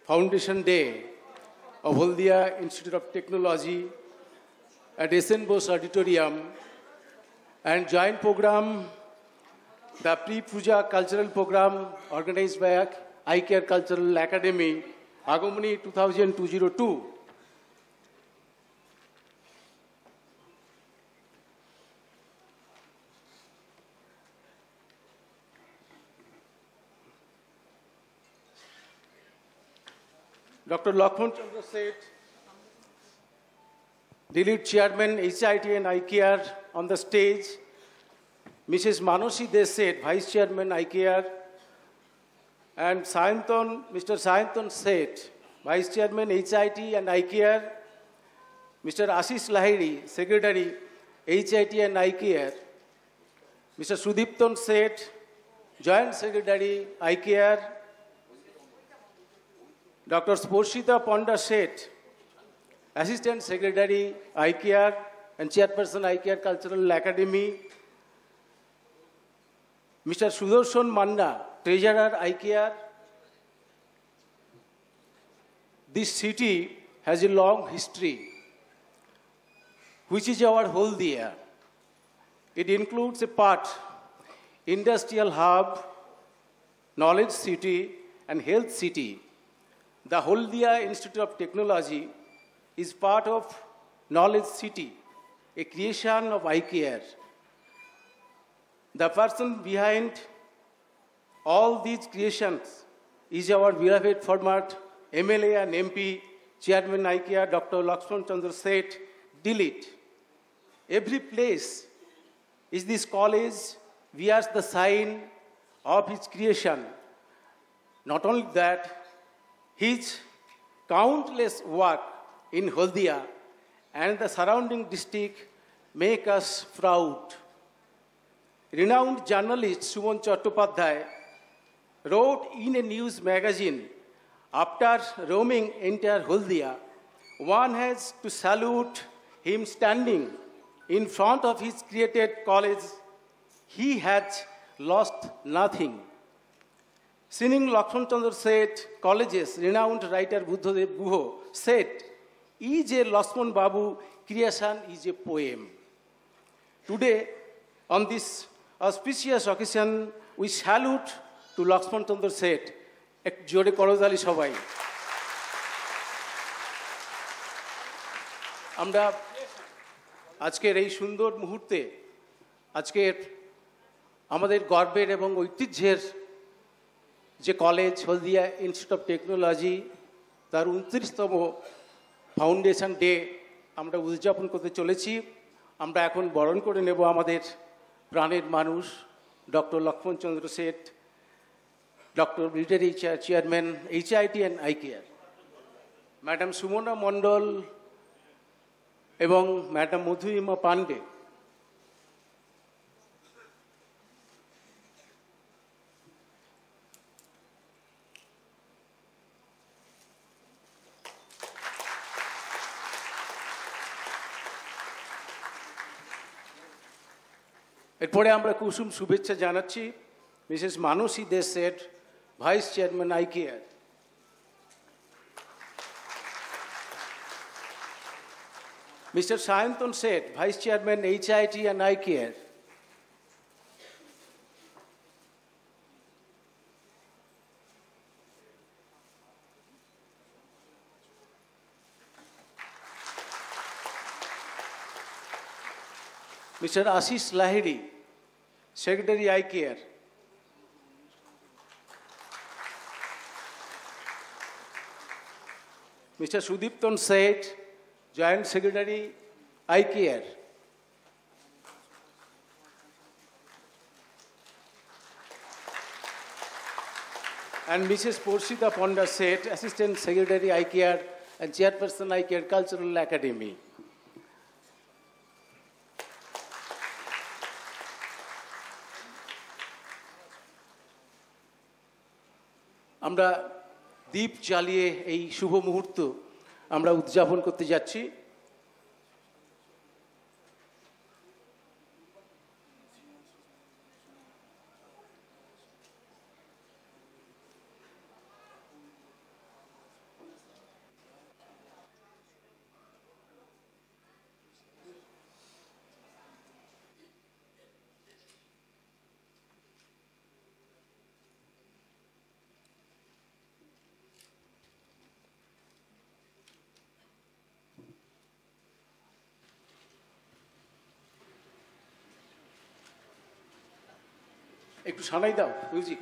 Foundation Day of Haldia Institute of Technology at SN Bose Auditorium, and joint program, the Pre-Puja Cultural Program organized by iCare Cultural Academy, Agamani 2002. Dr. Lakshman Chandra Seth, Delete Chairman, HIT and IKR on the stage, Mrs. Manoshi Deseth, Vice Chairman, IKR, and Mr. Sayantan Seth, Vice Chairman, HIT and IKR, Mr. Ashish Lahiri, Secretary, HIT and IKR, Mr. Sudipton Seth, Joint Secretary, IKR, Dr. Sporshita Ponda Seth, Assistant Secretary, IKR, and Chairperson, IKR Cultural Academy, Mr. Sudarshan Manna, Treasurer, IKR. This city has a long history, which is our Haldia. It includes a part, industrial hub, knowledge city, and health city. The Haldia Institute of Technology is part of Knowledge City, a creation of IKR. The person behind all these creations is our beloved former MLA and MP, Chairman IKR, Dr. Lakshman Chandra Seth, Delete. Every place is this college wears the sign of his creation. Not only that, his countless work in Haldia and the surrounding district make us proud. Renowned journalist Suman Chattopadhyay wrote in a news magazine, after roaming entire Haldia, one has to salute him standing in front of his created college. He has lost nothing. Singing Lakshman Chandra Seth college's renowned writer Buddhadev Guho said, "Is a Lakshman Babu creation is a poem." Today, on this auspicious occasion, we salute to Lakshman Chandra Seth. Ek jore korozali shobai. আমরা আজকের এই সুন্দর মুহূর্তে আজকের আমাদের গর্বের এবং ঐতিহ্যের যে college Haldia institute of technology তার 29তম ফাউন্ডেশন ডে আমরা উদযাপন করতে চলেছি। আমরা এখন বরণ করে নেব আমাদের প্রাণের মানুষ doctor Lakshman Chandra Seth, doctor military chairman HIT and IKR, madam Sumana Mondal এবং ম্যাডাম মধুরিমা পান্ডে। এরপরে আমরা কুসুম শুভেচ্ছা জানাচ্ছি Mrs Manasi Deshseth, vice chairman IKR, mister Sayantan Seth, vice chairman HIT and IKR, Mr. Ashish Lahiri, Secretary IKR, Mr. Sudipton Seth, Joint Secretary IKR, and Mrs. Porshita Ponda Seth, Assistant Secretary IKR and Chairperson IKR Cultural Academy. আমরা দীপ জ্বালিয়ে এই শুভ মুহূর্ত আমরা উদযাপন করতে যাচ্ছি। একটু শোনাই দাও music.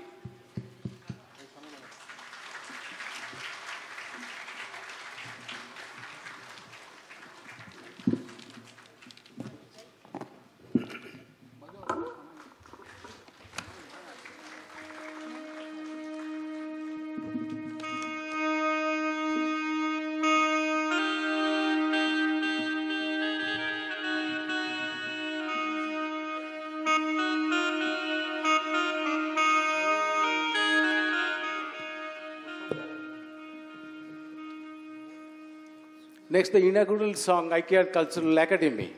Next, the inaugural song, IKEA Cultural Academy.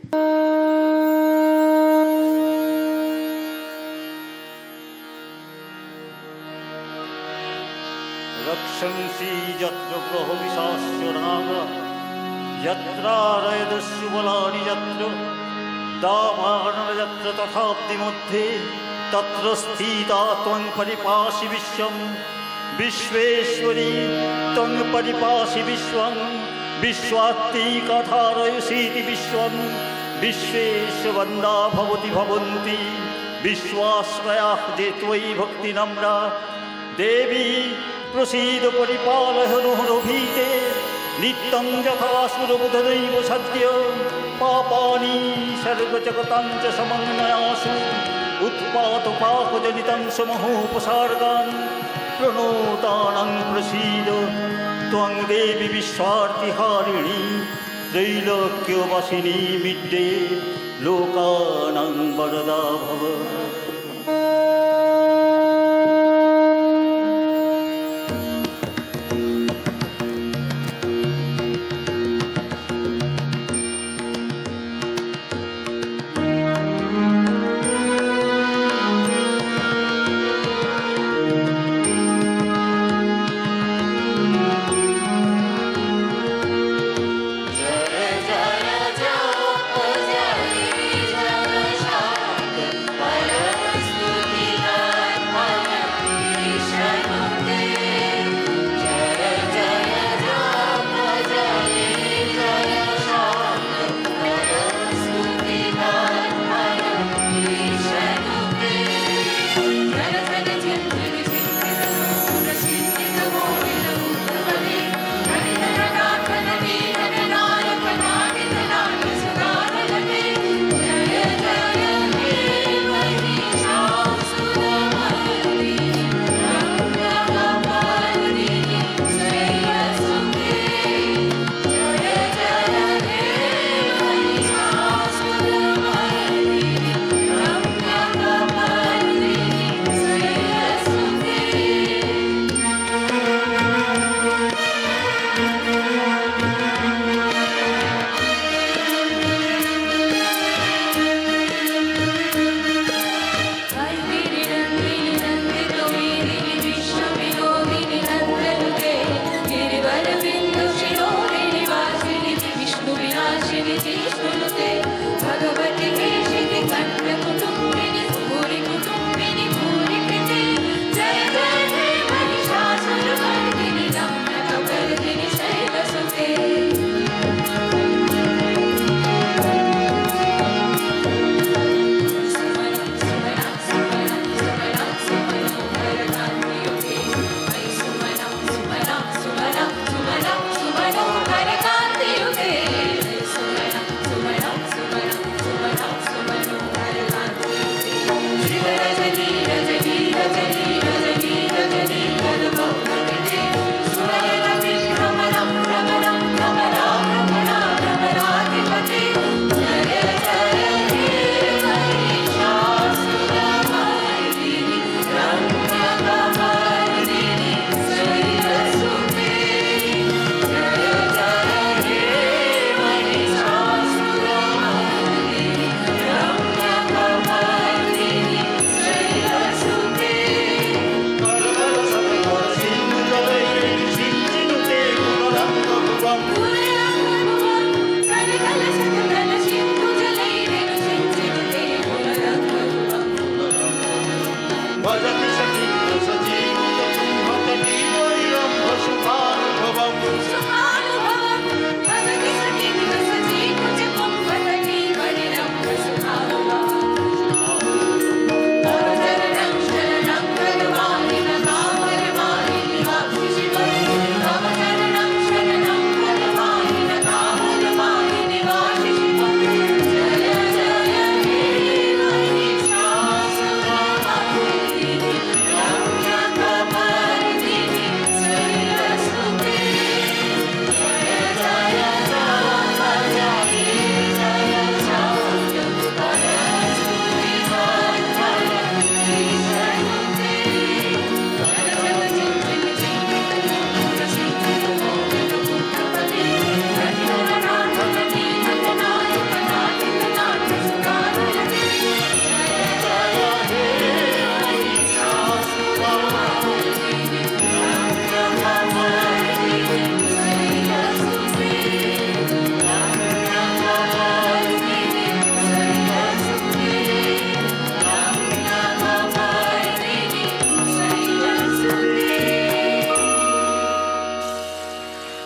रक्षंसि यत्र ग्रहविशास्य नाग यत्रारयदस्यु बलानि यत्र दावानल यत्र तथाब्दि मध्ये तत्र स्थिता त्वं परिपासि विश्वं विश्वेश्वरी त्वं परिपासि विश्वं विश्वात्तिकाधारयसीति विश्वं विश्वेशवन्दा भवति भवन्ति विश्वाश्रयाः जे त्वयि भक्तिनम्रा देवी प्रसीद परिपालय नोरभीते नित्यं यथासुरबुधदैव सद्य पापानि सर्वजगतां च समन्वयासु उत्पातपापजनितं समहोपसार्गान् प्रणोतानं प्रसीद त्वं देवी विश्वार्तिहारिणी त्रैलोक्यवासिनी मिड्डे लोकानां वरदा भव। जय जय जय जय जय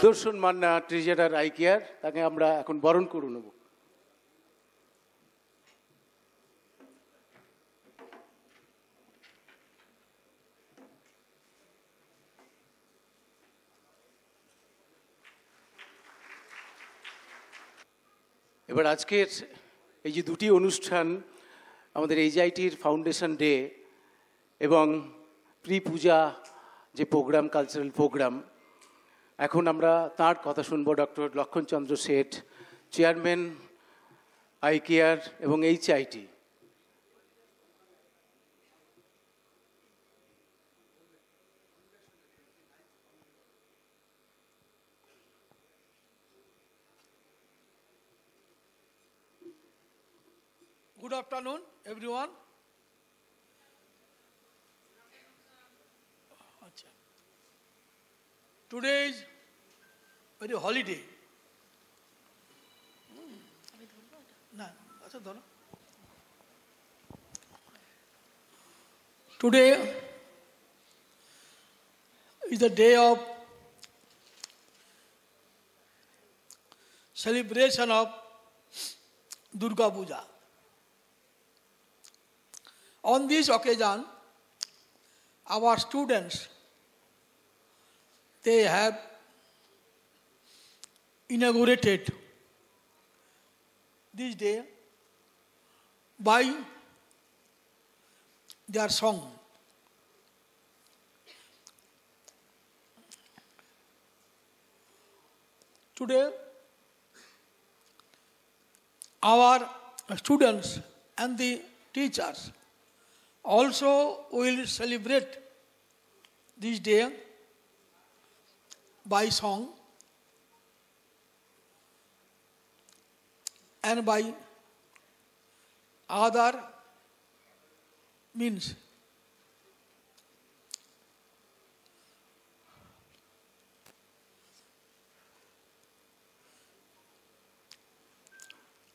দর্শন মান্না ট্রেজারার আই কেয়ার, তাকে আমরা এখন বরণ করে নেব। এবার আজকের এই যে দুটি অনুষ্ঠান, আমাদের এইচআইটির ফাউন্ডেশন ডে এবং প্রি পূজা যে প্রোগ্রাম, কালচারাল প্রোগ্রাম, এখন আমরা তার কথা শুনবো। Doctor Lakshmanchandra Seth, chairman eye care এবং HIT. Good afternoon, everyone. Today is very holiday. Today is the day of celebration of Durga Puja. On this occasion, our students, they have inaugurated this day by their song. Today, our students and the teachers also will celebrate this day by song and by other means.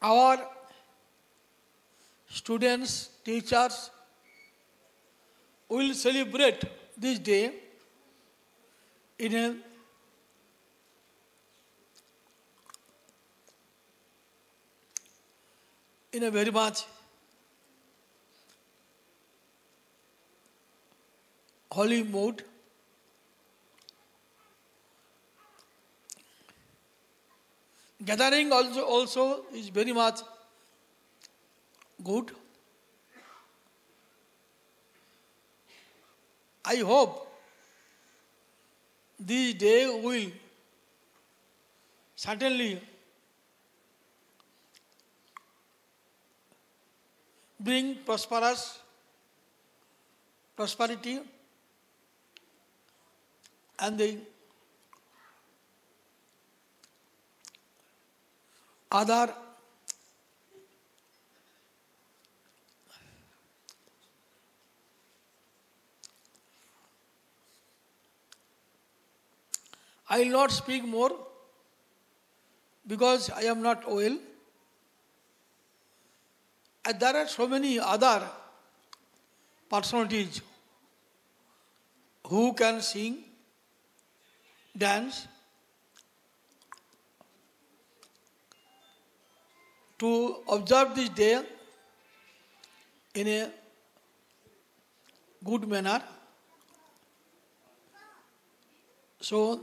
Our students, teachers will celebrate this day in a very much holy mood. Gathering also is very much good. I hope this day will certainly bring prosperity and the other I will not speak more because I am not well. And there are so many other personalities who can sing, dance, to observe this day in a good manner. So,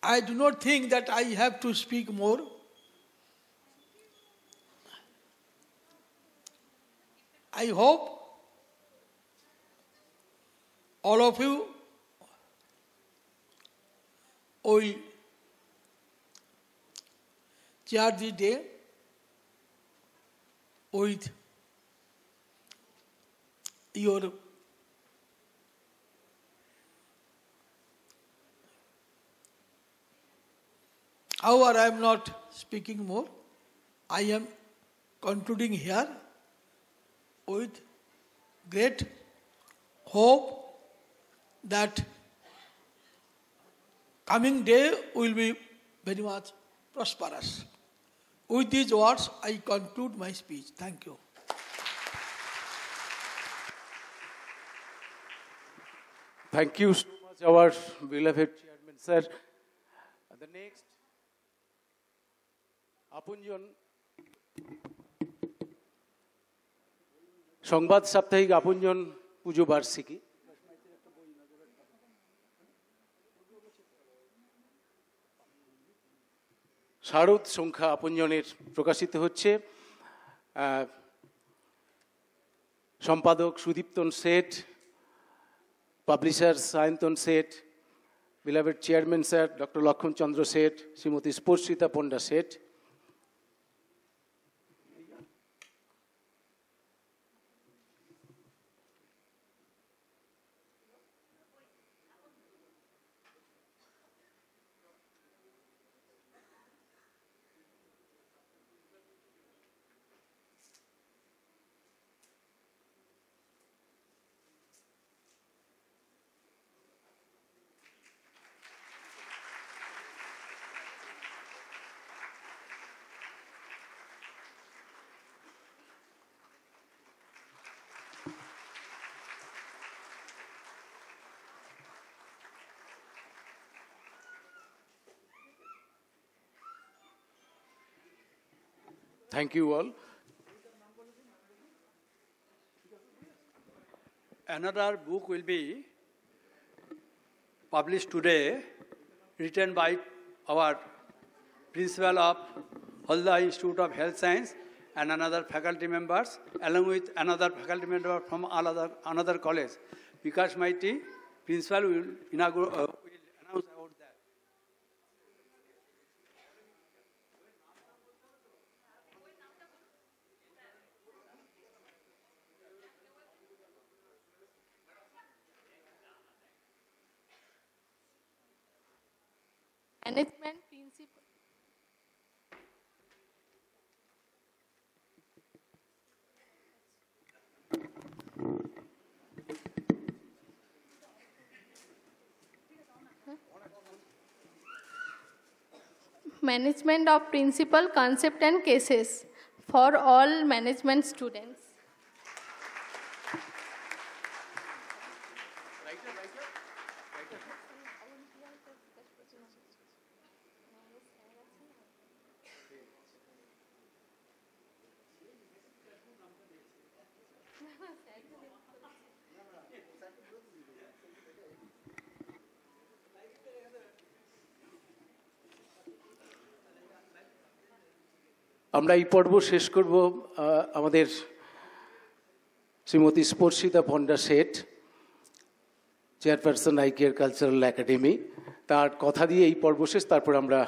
I do not think that I have to speak more. I hope all of you will share this day with your however, I am not speaking more. I am concluding here with great hope that coming day will be very much prosperous. With these words, I conclude my speech. Thank you. Thank you so much. Our beloved chairman, sir. The next, Apunjon, সংবাদ সাপ্তাহিক আপনজন পুজো বার্ষিকী। শারদ সংখ্যা আপনজনের প্রকাশিত হচ্ছে। সম্পাদক Sudiptan Sheth, publisher Sayantan Sheth, beloved chairman sir Dr. Lakshman Chandra Seth, Srimati Sporshita Ponda Seth. Thank you all. Another book will be published today, written by our principal of Halda Institute of Health Science and another faculty members, along with another faculty member from another college. Vikas Maiti, principal, will announce about that. Management principle. Management of principle, concept and cases for all management students. আমরা এই পর্ব শেষ করব আমাদের Shrimati Sparshita Panda Seth, chairperson I care cultural academy, তার কথা দিয়ে এই পর্ব শেষ। তারপর আমরা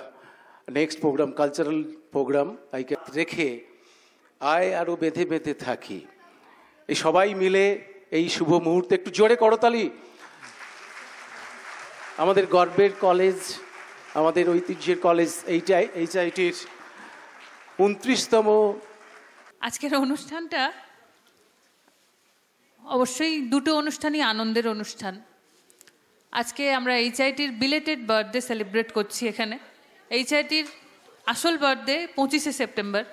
next programme, cultural programme I care রেখে আয় আরও বেঁধে বেঁধে থাকি, এই সবাই মিলে এই শুভ মুহূর্তে একটু জোরে করতালি। আমাদের গর্বের কলেজ, আমাদের ঐতিহ্যের কলেজ এইটাই, HITর 29তম আজকের অনুষ্ঠানটা অবশ্যই দুটো অনুষ্ঠানই আনন্দের অনুষ্ঠান। আজকে আমরা HITর বিলেটেড বার্থডে সেলিব্রেট করছি এখানে। HITর আসল বার্থডে 25শে সেপ্টেম্বর,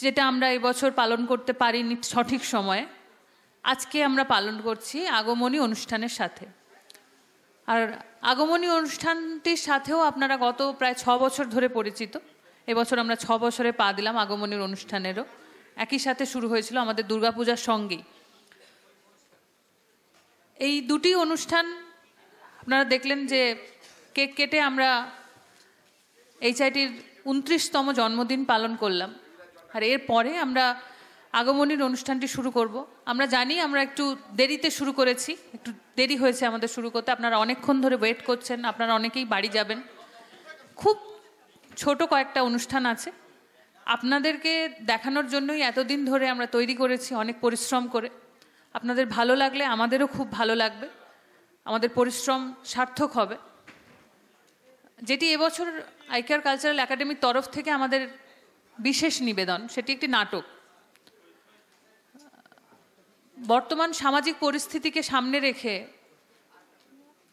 যেটা আমরা এবছর পালন করতে পারিনি সঠিক সময়ে। আজকে আমরা পালন করছি আগমনী অনুষ্ঠানের সাথে। আর আগমনী অনুষ্ঠানটির সাথেও আপনারা গত প্রায় 6 বছর ধরে পরিচিত। এবছর আমরা 6 বছরে পা দিলাম আগমনীর অনুষ্ঠানেরও। একই সাথে শুরু হয়েছিল আমাদের দুর্গাপূজার সঙ্গেই। এই দুটি অনুষ্ঠান আপনারা দেখলেন যে কেক কেটে আমরা HITর 29তম জন্মদিন পালন করলাম। আর এরপরে আমরা আগমনীর অনুষ্ঠানটি শুরু করব। আমরা জানি আমরা একটু দেরিতে শুরু করেছি, একটু দেরি হয়েছে আমাদের শুরু করতে। আপনারা অনেকক্ষণ ধরে ওয়েট করছেন, আপনারা অনেকেই বাড়ি যাবেন। খুব ছোট কয়েকটা অনুষ্ঠান আছে, আপনাদেরকে দেখানোর জন্যই এতদিন ধরে আমরা তৈরি করেছি, অনেক পরিশ্রম করে। আপনাদের ভালো লাগলে আমাদেরও খুব ভালো লাগবে, আমাদের পরিশ্রম সার্থক হবে। যেটি এবছর আই কেয়ার কালচারাল একাডেমির তরফ থেকে আমাদের বিশেষ নিবেদন, সেটি একটি নাটক। বর্তমান সামাজিক পরিস্থিতিকে সামনে রেখে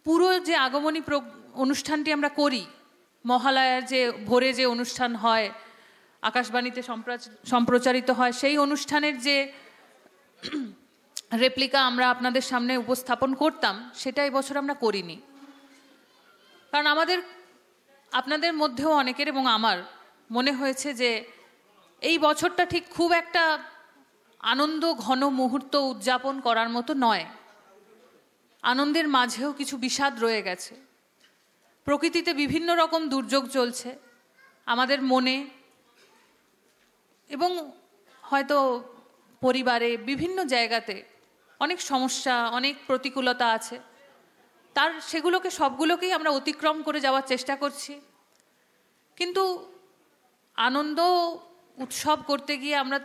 পুরো যে আগমনী অনুষ্ঠানটি আমরা করি, মহালয়ার যে ভোরে যে অনুষ্ঠান হয়, আকাশবাণীতে সম্প্রচারিত হয়, সেই অনুষ্ঠানের যে রেপ্লিকা আমরা আপনাদের সামনে উপস্থাপন করতাম, সেটা এবছর আমরা করিনি। কারণ আপনাদের মধ্যেও অনেকের এবং আমার মনে হয়েছে যে এই বছরটা ঠিক খুব একটা আনন্দ ঘন মুহূর্ত উদযাপন করার মতো নয়। আনন্দের মাঝেও কিছু বিষাদ রয়ে গেছে। প্রকৃতিতে বিভিন্ন রকম দুর্যোগ চলছে, আমাদের মনে এবং হয়তো পরিবারে বিভিন্ন জায়গাতে অনেক সমস্যা, অনেক প্রতিকূলতা আছে। সেগুলোকে সবগুলোকেই আমরা অতিক্রম করে যাওয়ার চেষ্টা করছি। কিন্তু আনন্দ উৎসব করতে গিয়ে আমরা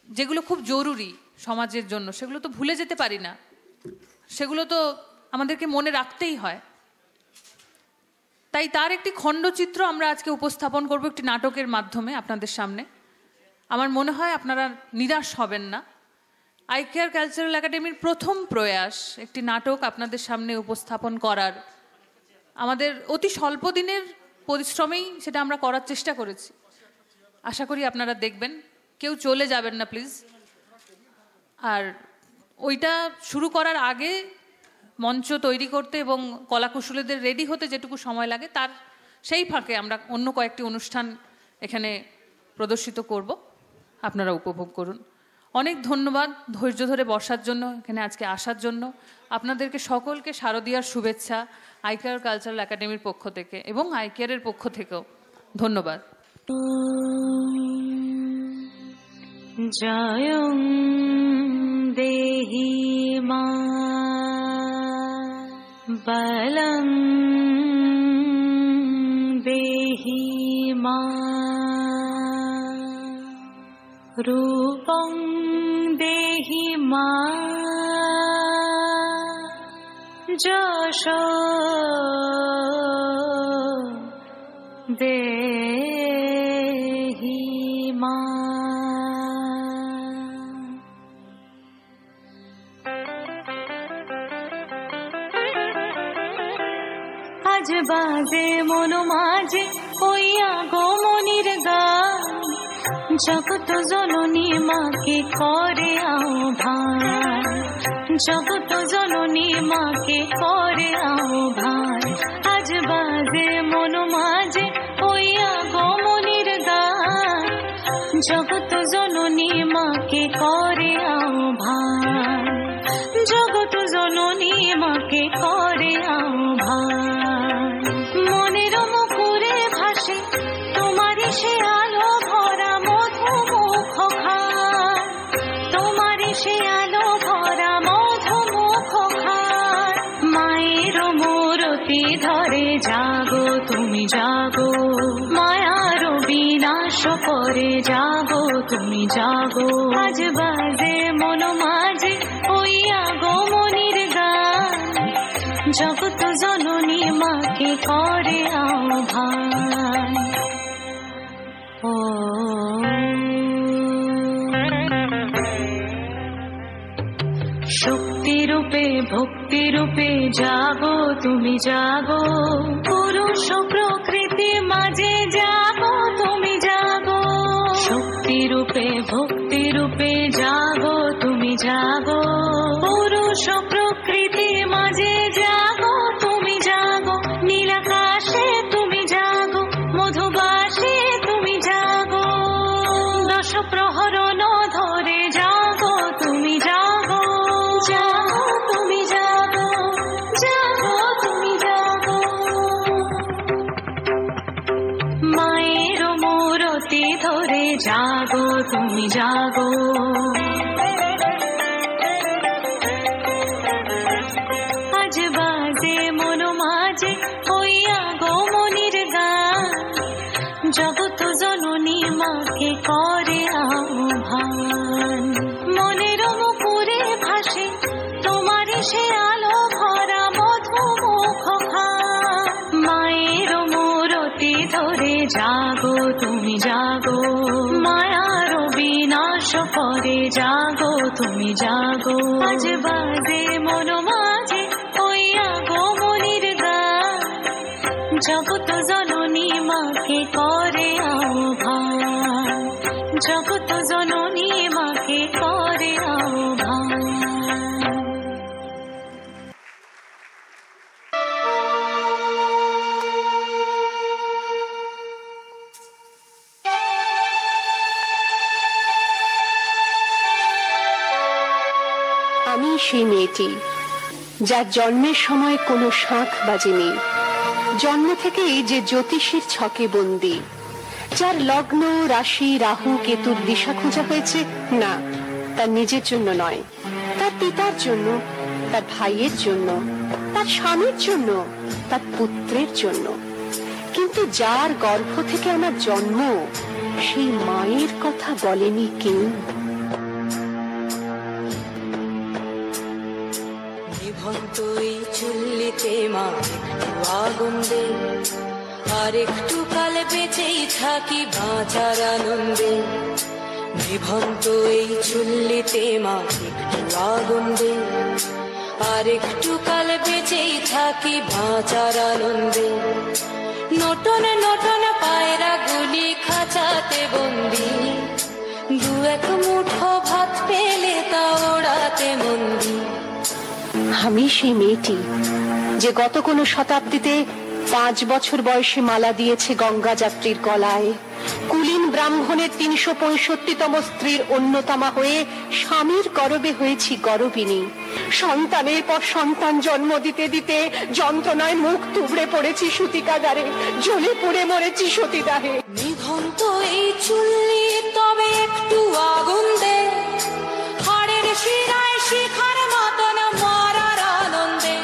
যেগুলো খুব জরুরি সমাজের জন্য সেগুলো তো ভুলে যেতে পারি না, সেগুলো তো আমাদেরকে মনে রাখতেই হয়। তাই তার একটি খণ্ডচিত্র আমরা আজকে উপস্থাপন করব একটি নাটকের মাধ্যমে আপনাদের সামনে। আমার মনে হয় আপনারা নিরাশ হবেন না। আই কেয়ার কালচারাল একাডেমির প্রথম প্রয়াস একটি নাটক আপনাদের সামনে উপস্থাপন করার। আমাদের অতি স্বল্প দিনের পরিশ্রমেই সেটা আমরা করার চেষ্টা করেছি। আশা করি আপনারা দেখবেন, কেউ চলে যাবেন না প্লিজ। আর ওইটা শুরু করার আগে মঞ্চ তৈরি করতে এবং কলাকুশলীদের রেডি হতে যেটুকু সময় লাগে তার সেই ফাঁকে আমরা অন্য কয়েকটি অনুষ্ঠান এখানে প্রদর্শিত করব, আপনারা উপভোগ করুন। অনেক ধন্যবাদ ধৈর্য ধরে বসার জন্য, এখানে আজকে আসার জন্য। আপনাদেরকে সকলকে শারদীয়ার শুভেচ্ছা আই কেয়ার কালচারাল একাডেমির পক্ষ থেকে এবং আই কেয়ারের পক্ষ থেকেও ধন্যবাদ। জয়ং দেহি মা বলং দেহি মা রূপং দেহি মা যশ দেহি মা। আজ বাজে মন মাঝে হইয়া গোমনির গান, জগত জননী মাকে করে আহ্বান, জগত জননী মাকে করে আহ্বান। আজ বাজে মন মাঝে হইয়া গোমনির গান, জগত জননী মাকে করে আহ্বান, জগত জননী মাকে করে আহ্বান। মনের মুকুরে ভাসে তোমারই সে আলো ভরা মধুমুখ খান, তোমারই সে আলো ভরা মধুমুখ খান। মায়ের মূরতি ধরে জাগো তুমি জাগো, মায়ার বিনাশ করে জাগো তুমি জাগো। আজ বাজে মন মাঝে হইয়া গোমনির গান, জগত জননী মাকে করে আহ্বান। ও শক্তি রূপে ভক্তি রূপে জাগো তুমি জাগো, পুরুষ প্রকৃতি মাঝে জাগো তুমি জাগো। শক্তি রূপে ভক্তি রূপে জাগো তুমি জাগো, পুরুষ প্রকৃতি মাঝে জাগো তুমি জাগো। নীলাকাশে তুমি জাগো, মধুবাসে তুমি জাগো, দশ প্রহরণ ধরে জাগো তুমি জাগো, জাগো তুমি জাগো, জাগো তুমি জাগো। মায়ের মূরতি ধরে জাগো তুমি জাগো। আজ বাজে মন মাঝে হইয়া গোমনির গান, জগত জননী মাকে করে আহ্বান। মনের মুকুরে ভাসে তোমারই সে আলো ভরা মধুমুখ খান। মায়ের মূরতি ধরে জাগো তুমি জাগো, মায়ার বিনাশ করে জাগো তুমি জাগো। আজ বাজে মন মাঝে হইয়া গোমনির গান, জগত জননী মাকে করে আহ্বান, জগত জননী মাকে করে আহ্বান। সেই মেয়েটি যার জন্মের সময় কোনো শাঁখ বাজেনি, জন্ম থেকেই যে জ্যোতিষীর ছকে বন্দী, যার লগ্ন রাশি রাহু কেতুর দিশা খোঁজা হয়েছে না তার নিজের জন্য নয়, তার পিতার জন্য, তার ভাইয়ের জন্য, তার স্বামীর জন্য, তার পুত্রের জন্য। কিন্তু যার গর্ভ থেকে আমার জন্ম সেই মায়ের কথা বলেনি কেউ। নিভন্ত এই চুল্লিতে মা একটু আগুন দে, আর একটু কাল বেঁচেই থাকি বাঁচার আনন্দে। নিভন্ত এই চুল্লিতে মা একটু আগুন দে, আর একটু কাল বেঁচেই থাকি বাঁচার আনন্দে। নতুন নতুন পায়রা গুলি খাঁচাতে বন্দি, দু এক মুঠো ভাত পেলে তা ওড়াতে মন্দি। আমি সেই মেয়েটি যে গত কোনো শতাব্দীতে 5 বছর বয়সে মালা দিয়েছে গঙ্গা যাত্রীর গলায়, কুলীন ব্রাহ্মণের 365তম স্ত্রীর অন্যতমা হয়ে স্বামীর গর্ভে হয়েছি গর্ভিণী। সন্তানের পর সন্তান জন্ম দিতে দিতে যন্ত্রণায় মুখ তুবড়ে পড়েছি সূতিকাগারে, জ্বলে পুড়ে মরেছি সতীদাহে। নিভন্ত এই চুল্লি তবে একটু আগুন দে, হাড়ের শিরায় শিখার মতন মারার আনন্দে।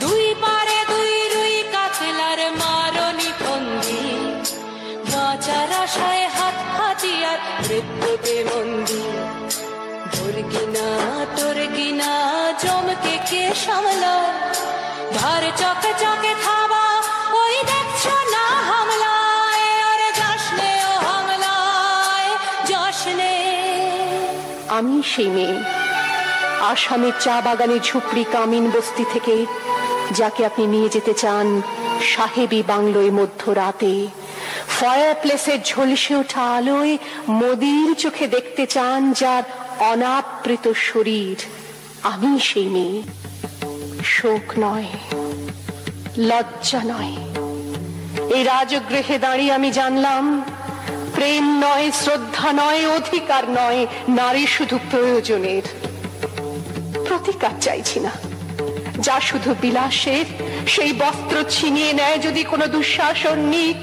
দুই পারে দুই রুই কাতলার মারনি ফন্দি, বাঁচার আশায় হাত হাতিয়ার মৃত্যুতে মন্দি। তোর কিনা জমকে কে সামলায়, ধার চকে চকে থাবা ওই দেখছো না হামলায়। আরে যাসনে ও হামলায় যাসনে। আমি সেই মেয়ে, আসামের চা বাগানে ঝুপড়ি কামিন বস্তি থেকে যাকে আপনি নিয়ে যেতে চান সাহেবী বাংলোয় মধ্যরাতে, ফায়ার প্লেসের ঝলসে ওঠা আলোয় মোদির চোখে দেখতে চান যার অনাবৃত শরীর। আমি সেই মেয়ে, শোক নয়, লজ্জা নয়। এই রাজগৃহে দাঁড়িয়ে আমি জানলাম প্রেম নয়, শ্রদ্ধা নয়, অধিকার নয়, নারী শুধু প্রয়োজনের। প্রতিকার চাইছি না, যা শুধু বিলাসের, সেই বস্ত্র ছিনিয়ে নেয় যদি কোনো দুঃশাসন নিক।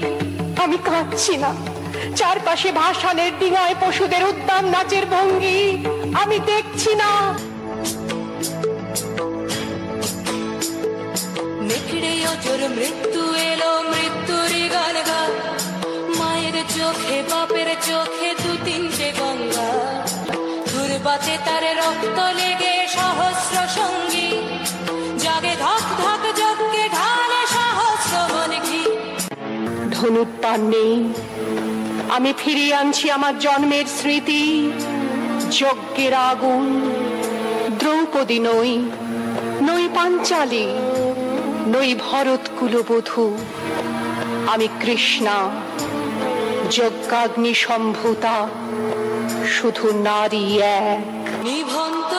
আমি কাঁদছি না, চারপাশে ভাসানের ডিঙায় পশুদের উদ্দাম নাচের ভঙ্গি আমি দেখছি না। নেকড়ে অজর মৃত্যু এলো, মৃত্যুরই গান গা, মায়ের চোখে বাপের চোখে দু তিনটে গঙ্গা। দুর্বাতে তার রক্ত লেগে সহস্র সঙ্গী, জাগে ধক ধক যজ্ঞে ঢালে সহস্র বনঘি। ধনুর্বাণ নেই, আমি ফিরিয়ে আনছি আমার জন্মের স্মৃতি, যজ্ঞের আগুন। দ্রৌপদী নই, নই পাঞ্চালী, নই ভরত কুলবধূ, আমি কৃষ্ণা, যজ্ঞাগ্নি সম্ভূতা, শুধু নারী এক। নিভন্ত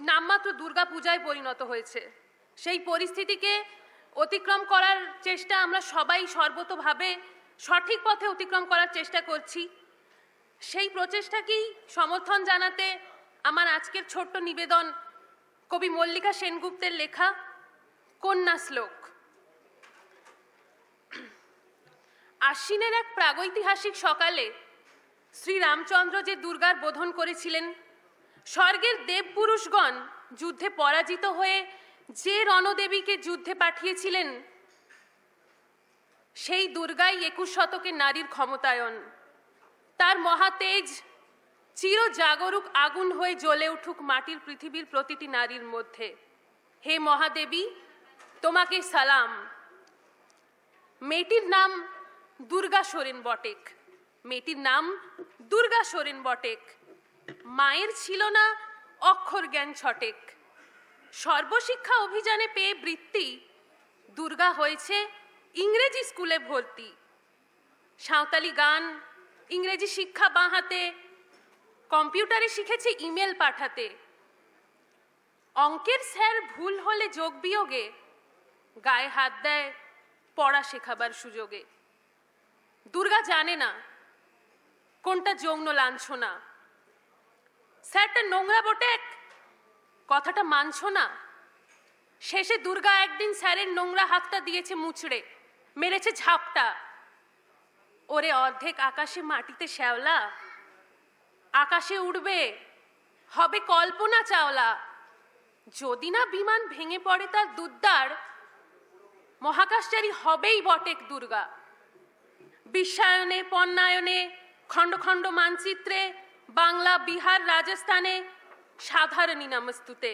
নামমাত্র দুর্গা পূজায় পরিণত হয়েছে। সেই পরিস্থিতিকে অতিক্রম করার চেষ্টা আমরা সবাই সর্বতোভাবে সঠিক পথে অতিক্রম করার চেষ্টা করছি। সেই প্রচেষ্টাকেই সমর্থন জানাতে আমার আজকের ছোট্ট নিবেদন কবি মল্লিকা সেনগুপ্তের লেখা কন্যা শ্লোক। আশ্বিনের এক প্রাগৈতিহাসিক সকালে শ্রীরামচন্দ্র যে দুর্গার বোধন করেছিলেন, স্বর্গের দেবপুরুষগণ যুদ্ধে পরাজিত হয়ে যে রণদেবীকে যুদ্ধে পাঠিয়েছিলেন, সেই দুর্গাই 21 শতকের নারীর ক্ষমতায়ন। তার মহাতেজ চির জাগরুক আগুন হয়ে জ্বলে উঠুক মাটির পৃথিবীর প্রতিটি নারীর মধ্যে। হে মহাদেবী, তোমাকে সালাম। মেয়েটির নাম দুর্গা সোরেন বটেক, মেয়েটির নাম দুর্গা সোরেন বটেক। মায়ের ছিল না অক্ষর জ্ঞান ছটেক। সর্বশিক্ষা অভিযানে পেয়ে বৃত্তি দুর্গা হয়েছে ইংরেজি স্কুলে ভর্তি, সাঁওতালি গান, ইংরেজি শিক্ষা বাঁ হাতে, কম্পিউটারে শিখেছে ইমেল পাঠাতে। অঙ্কের স্যার ভুল হলে যোগ বিয়োগে গায়ে হাত দেয় পড়া শেখাবার সুযোগে। দুর্গা জানে না কোনটা যৌন লাঞ্ছনা। স্যারটা নোংরা বটে, কথাটা মানছ না। শেষে দুর্গা একদিন স্যারের নোংরা হাতটা দিয়েছে মুচড়ে, মেরেছে ঝাপটা। ওরে অর্ধেক আকাশে মাটিতে শ্যাওলা, আকাশে উড়বে হবে কল্পনা চাওলা। যদি না বিমান ভেঙে পড়ে তার দুদ্দার, মহাকাশচারী হবেই বটেক দুর্গা। বিশ্বায়নে, পণ্যায়নে, খণ্ড খণ্ড মানচিত্রে, বাংলা, বিহার, রাজস্থানে সাধারণী নমস্তুতে।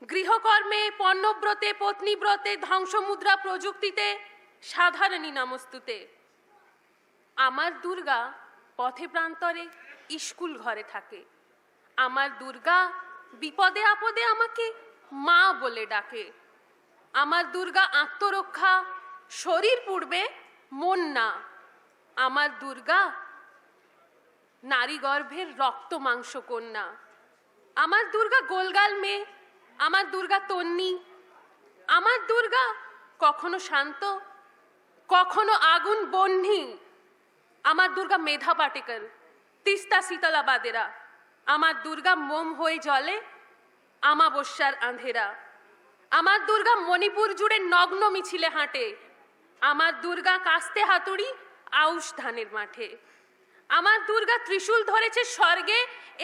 গৃহকর্মে, পণ্যব্রতে, পত্নীব্রতে, ধ্বংসমুদ্রা প্রযুক্তিতে সাধারণী নমস্তুতে। আমার দুর্গা পথে প্রান্তরে স্কুল ঘরে থাকে। আমার দুর্গা বিপদে আপদে আমাকে মা বলে ডাকে। আমার দুর্গা আত্মরক্ষা, শরীর পুড়বে মন না। আমার দুর্গা নারী গর্ভের রক্ত মাংস কন্যা। আমার দুর্গা গোলগাল মেয়ে, আমার দুর্গা তন্নি। আমার দুর্গা কখনো শান্ত, কখনো আগুন বহ্নি। আমার দুর্গা মেধা পাটেকর, তিস্তা শীতলা বাদেরা। আমার দুর্গা মোম হয়ে জ্বলে আমাবস্যার আঁধেরা। আমার দুর্গা মণিপুর জুড়ে নগ্ন মিছিলে হাঁটে। আমার দুর্গা কাস্তে হাতুড়ি আউশ ধানের মাঠে। আমার দুর্গা ত্রিশূল ধরেছে স্বর্গে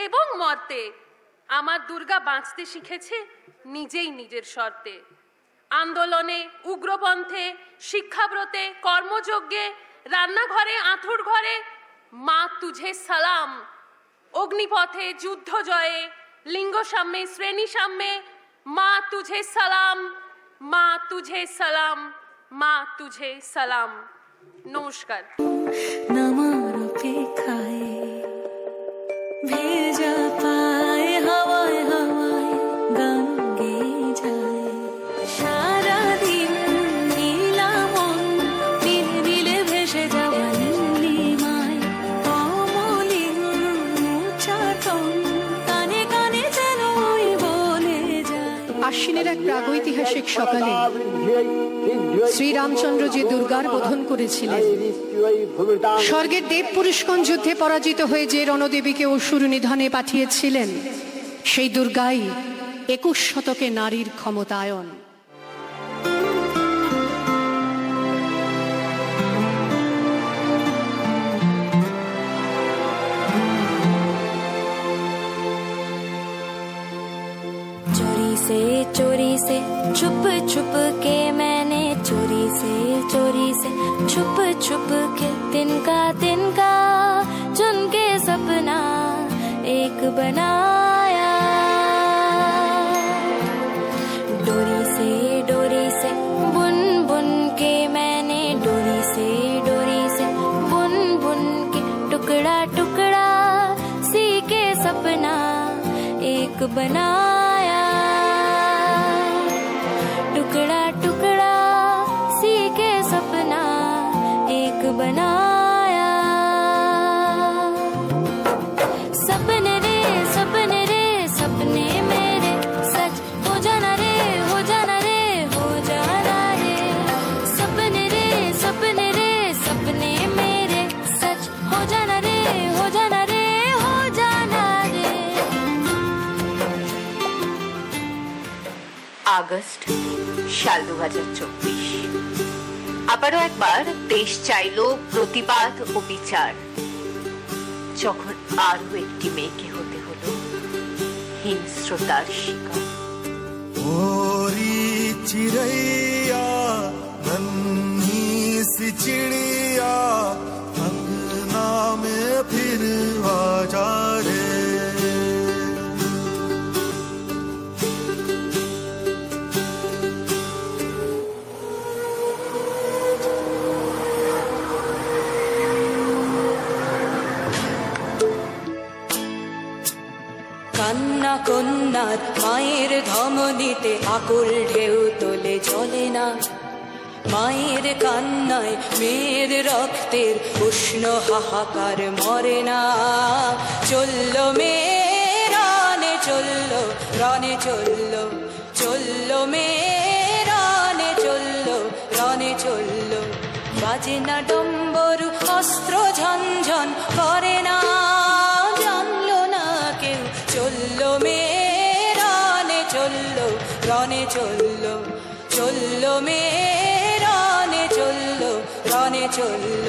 এবং মর্তে। আমার দুর্গা বাঁচতে শিখেছে নিজেই নিজের শর্তে। আন্দোলনে, উগ্রপন্থে, শিক্ষাব্রতে, কর্মযজ্ঞে, রান্নাঘরে, আঁথুর ঘরে মা তুঝে সালাম। অগ্নিপথে, যুদ্ধ জয়ে, লিঙ্গ সাম্যে, শ্রেণী সাম্যে মা তুঝে সালাম, মা তুঝে সালাম, মা তুঝে সালাম। নমস্কার। নামার অপেক্ষায় ভেজা পায় হাওয়ায় হাওয়ায় গান গেয়ে যায়। সারাদিন নীলামন নীলে নীলে ভেসে যাওয়া নীলিমায় অমলিন উচ্চাটন কানে কানে যেন ওই বলে যায়। আশ্বিনের এক প্রাগৈতিহাসিক সকালে শ্রীরামচন্দ্র যে দুর্গার বোধন করেছিলেন, স্বর্গের দেব পুরুষগণ যুদ্ধে পরাজিত হয়ে যে রণদেবীকে অসুর নিধনে পাঠিয়েছিলেন, সেই দুর্গাই 21 শতকে নারীর ক্ষমতায়ন। चोरी से छुप छुप के मैंने चोरी से छुप छुप के तिनका चुन के सपना एक बनाया। डोरी से बुन बुन के मैंने डोरी से बुन बुन के टुकड़ा टुकड़ा सी के सपना एक बनाया। टुकड़ा टुकड़ा सी के सपना एक बनाया। सपने रे सपने मेरे सच हो जाना रे हो जाना रे हो जाना रे। सपने रे सपने मेरे सच हो जाना रे हो जाना रे हो जाना रे। আগস্ট সাল 2024। আবারও একবার দেশ চাইল প্রতিবাদ ও বিচার, যখন আরো একটি মেয়েকে হতে হলো হিংস্রতার শিকার। ओरी चिड़ैया नन्ही सी चिड़िया अंगना में फिर आ जा रे। কান্না কন্যার মায়ের ধমনীতে আকুল ঢেউ তোলে, চলে না মায়ের কান্নায় মেয়ের রক্তের উষ্ণ হাহাকার মরে না। চলল মেয়ে রানে চলল, রনে চলল, চলল মেয়ে রানে চলল, রনে চলল। বাজে না ডম্বরু অস্ত্র ঝনঝন করে না, জানলো না কেউ। চলল মেয়ে রানে চলল, রনে চলল, চলল মেয়ে রানে চলল, রনে চলল।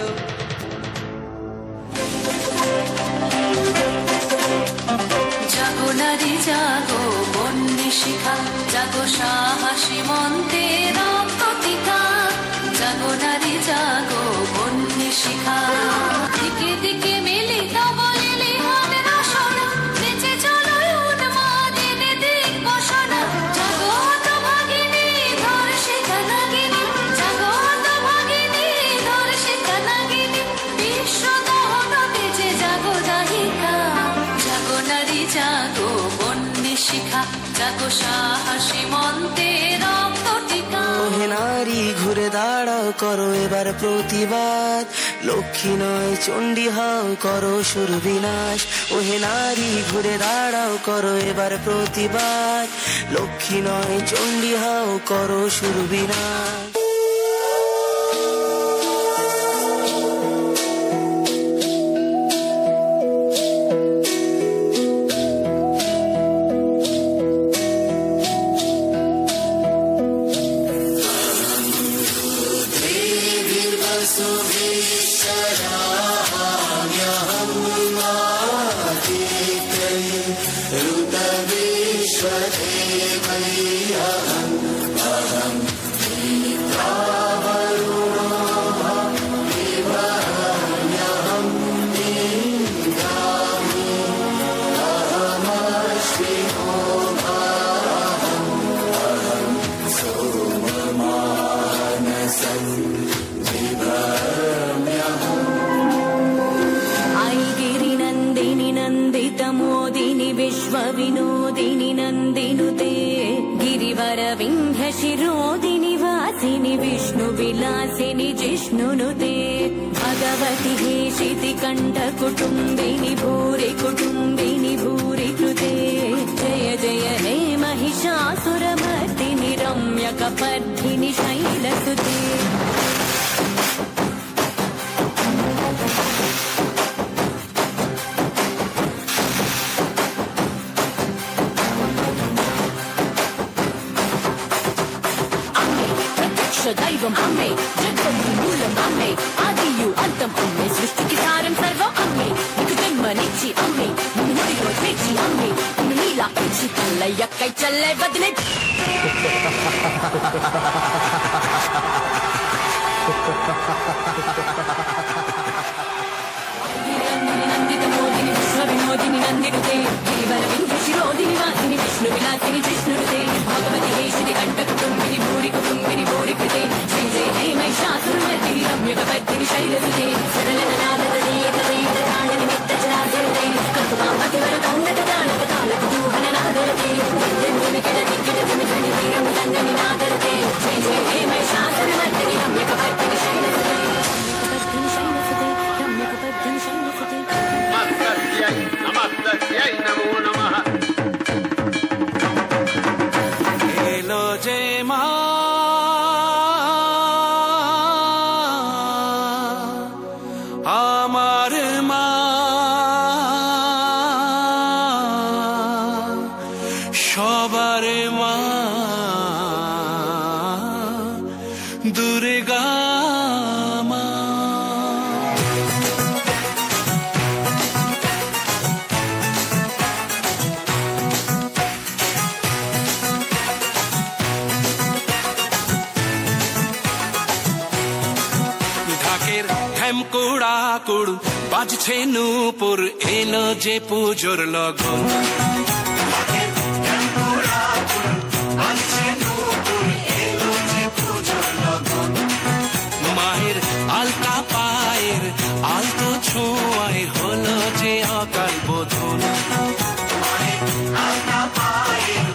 জাগো নারী জাগো বন্যে শিখা, জাগো সাহসী মন্ত্রে রক্ত টিকা। জাগো নারী জাগো বন্যে শিখা, দিকে দিকে মিলিত বলিলি হবে রসনা, বেঁচে চলো উন্মাদিনী দিক বসনা। জাগো হত ভাগিনী ধর শিখা নাগিনী, জাগো হত ভাগিনী ধর শিখা নাগিনী। বিশ্ব দহন বেঁচে জাগো দাহিকা, জাগো নারী জাগো বন্যে শিখা, জাগো সাহসী মন্ত্রে রক্ত টিকা। ওহে নারী ঘুরে দাঁড়াও করো এবার প্রতিবাদ, লক্ষ্মী নয় চণ্ডী হও করো শুরু বিনাশ। ওহে নারী ঘুরে দাঁড়াও করো এবার প্রতিবাদ, লক্ষ্মী নয় চণ্ডী হও করো শুরু বিনাশ। विनोदिनी नन्दिनुते गिरिवर विन्ध्य शिरोदिनि वासिनि विष्णु विलासिनि जिष्णुनुते भगवति हेशिति कण्ठ कुटुम्बिनि भूरि कुटुम्बिनि भूरि कृते जय जय हे महिषासुरमर्दिनि रम्यकपर्दिनि शैलसुते दैवम् अम्मे जगन्मूलम् अम्मे आदियु अन्तम् अम्मे सृष्टिकि सारं सर्वम् अम्मे निकु जन्मनिच्छि अम्मे मुनियो तेच्छि अम्मे नीला इच्छि तल्लयक्कै चल्लै बदने नन्दितमोदिनि विश्वविनोदिनि नन्दिनुते गिरिवरविन्ध्य शिरोदिनि वासिनि विष्णु विलासिनि जिष्णुनुते भगवति हेशिति कण्ठकुटुम्बिनि भूरि कुटुम्बिनि भूरि कृते जय जय हे महिषासुरमर्दिनि रम्यकपर्दिनि शैलसुते सरलनादरदेकदैकतालनिमित्तचराचरते कर्तुकामतिवरदौन्नतदानकतालकुतूहलनादरते जन्मनिकटदिग्गजनिधनिधीरमुदङ्गनिनादरते जय जय हे महिषासुरमर्दिनि रम्यकपर्दिनि शैलसुते रम्यकपर्दिनि शैलसुते नमस्तस्यै नमो नमः एलो जय मा আমার মা সবার মা দুর্গা মা ঢাকের হেমকুড়া কুড় বাজছে নূপুর এলো যে পুজোর লগন মায়ের আলতা পায়ের আলতো ছোঁয়ায় হলো যে অকাল বোধন আলতা পায়ের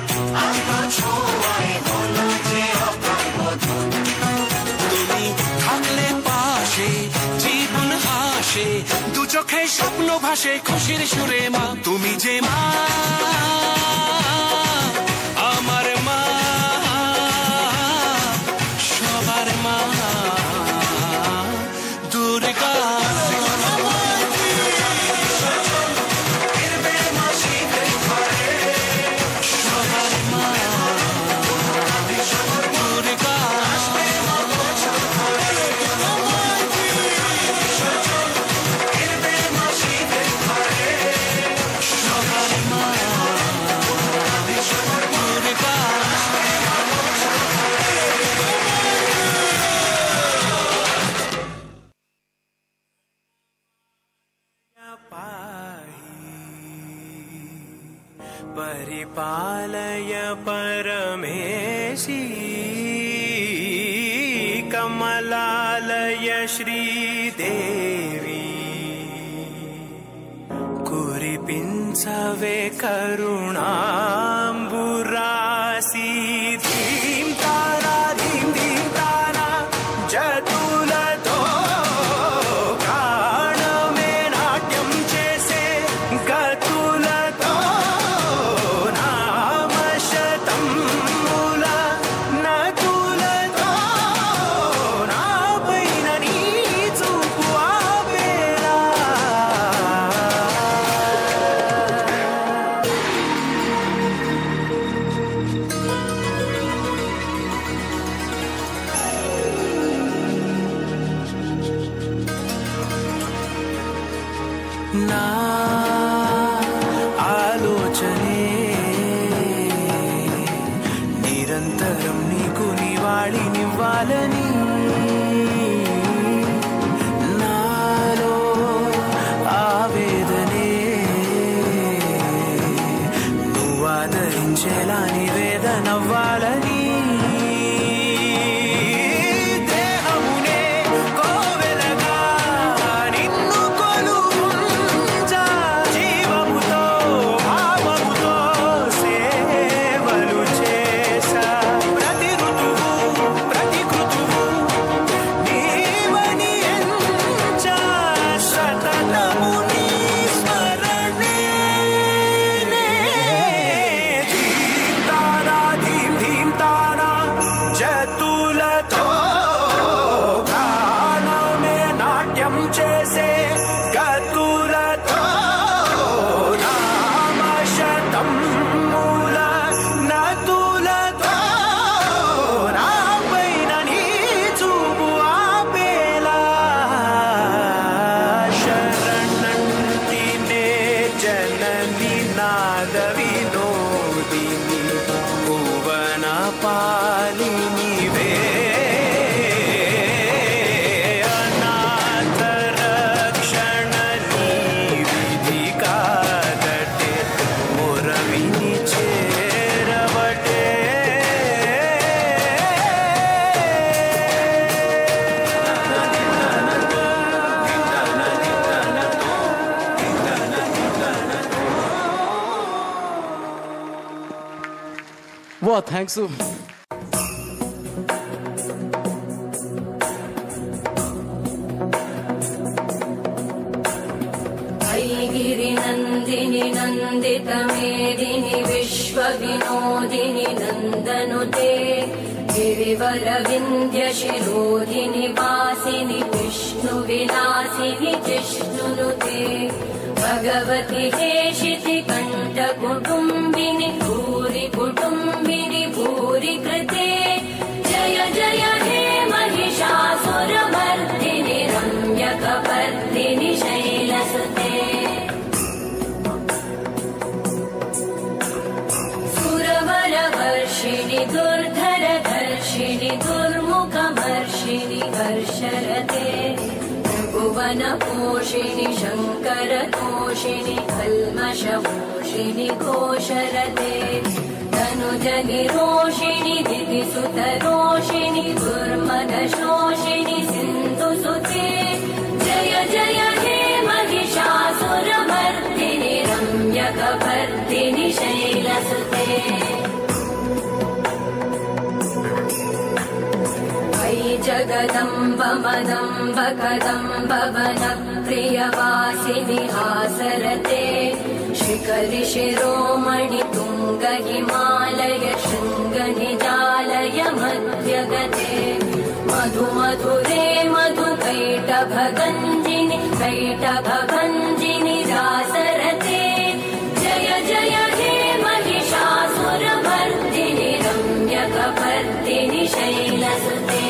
আলতো ছোঁয়ায় হলো যে অকাল বোধন আসে, দু চোখে স্বপ্ন ভাসে খুশির সুরে মা, তুমি যে মা আমার মা, সবার মা দুর্গা। परिपालय परमेशी कमलालय श्रीदेवी कुरिपिंचवे करुणाम्बुरासी धीं तारा धीं धीं तारा जतुलतो प्राणमे नाट्यं चेसे गतुलतो నా ఆలోచనే నిరంతరం నీకు నివాళినివ్వాలని, నాలో ఆవేదనే నువ్వు ఆదరించేలా నివేదనవ్వాలని, Wow, thanks you. गिरिनन्दिनि नन्दितमेदिनि विश्वविनोदिनि नन्दनुते गिरिवरविन्द्यशिरोधिनि वासिनि विष्णुविलासिनि जिष्णुनुते भगवति हेशिति कण्ठकुटुम्बिनि भूरि कुटुम्बिनि भूरि कृते जय जय हे महिषासुरमर्दिनि रम्यकपर्दिनि शैलसुते सुरवरवर्षिणि दुर्धरधर्षिणि दुर्मुखमर्षिणि हर्षरते भुवनपोषिणि शङ्करतोषिणि कल्मषमोषिणि घोषरते तनुजनिरोषिणि दितिसुतरोषिणि दुर्मदशोषिणि सिन्धुसुते जय जय हे महिषासुरमर्दिनि रम्यकपर्दिनि शैलसुते जग कदम्ब मदम्ब कदम्ब वन प्रियवासिनि हासरते शिखरि शिरोमणि तुङ्ग हिमालय शृङ्ग निजालय मध्यगते मधु मधुरे मधुकैटभगञ्जिनि कैटभगञ्जिनि रासरते जय जय हे महिषासुरमर्दिनि रम्यकपर्दिनि शैलसुते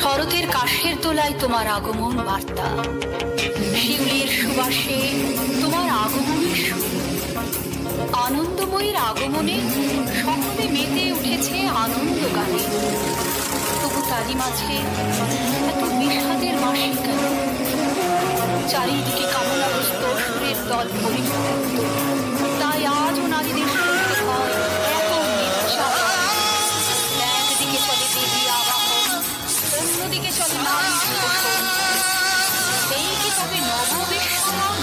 শরতের কাশের তোলায় তোমার আগমন বার্তা, শিউলির সুবাসে তোমার আগমনের সুর। আনন্দময়ীর আগমনে সকলে মেতে উঠেছে আনন্দ গানে। তবু তারই মাঝে এত বিষাদের মাসি কেন? চারিদিকে কামনাগ্রস্ত সুরের দল পরিত্যক্ত, তাই আজও নারীদের শুনতে হয় এত নির্যাতন। একদিকে চলে দেবী আবাহন, অন্যদিকে চলে নারী শোষণ। এই কি তবে নববিশ্রাম?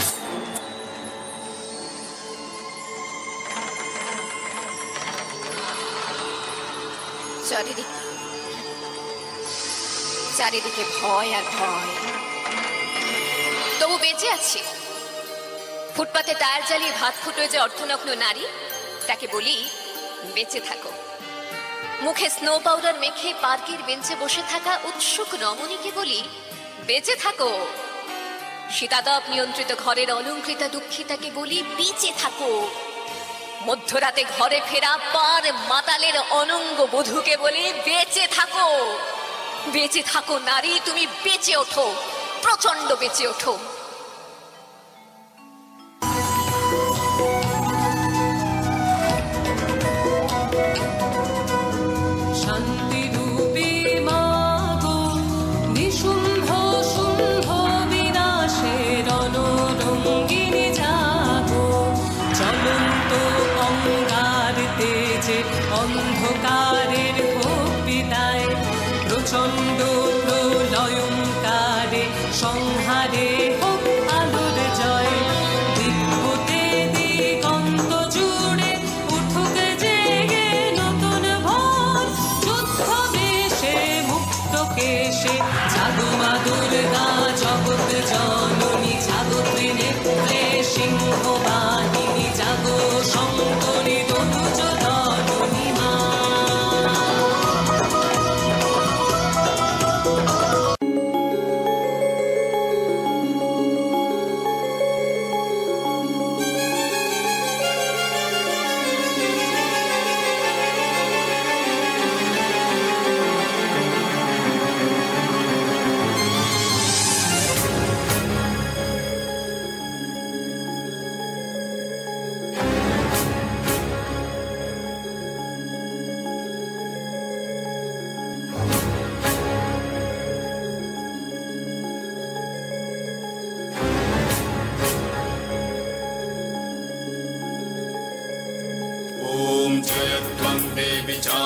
চারিদিকে ভয় আর ভয়, তবু বেঁচে আছি। ফুটপাতে টায়ার জ্বালিয়ে ভাত ফুটোয় যে অর্ধনগ্ন নারী, তাকে বলি বেঁচে থাকো। মুখে স্নো পাউডার মেখে পার্কের বেঞ্চে বসে থাকা উৎসুক রমণীকে বলি বেঁচে থাকো। শীতাতাপ নিয়ন্ত্রিত ঘরের অলঙ্কৃতা দুঃখিতাকে বলি বেঁচে থাকো। মধ্যরাতে ঘরে ফেরা পার মাতালের অনঙ্গ বধূকে বলি বেঁচে থাকো। বেঁচে থাকো নারী, তুমি বেঁচে ওঠো, প্রচন্ড বেঁচে ওঠো। অন্ধকারের হোক বিদায়, প্রচন্ড প্রলয়ঙ্কারে সংহারে হোক আলোর জয়। দিগ্গতে দিগন্ত জুড়ে উঠুক জেগে নতুন ভোর। যুদ্ধ বেশে মুক্ত কেশে জাগো মা দুর্গা, জগৎ জননী জাগো ত্রিনেত্রে সিংহ বাহিনী, জাগো শঙ্করী তনুজ ধননী মা।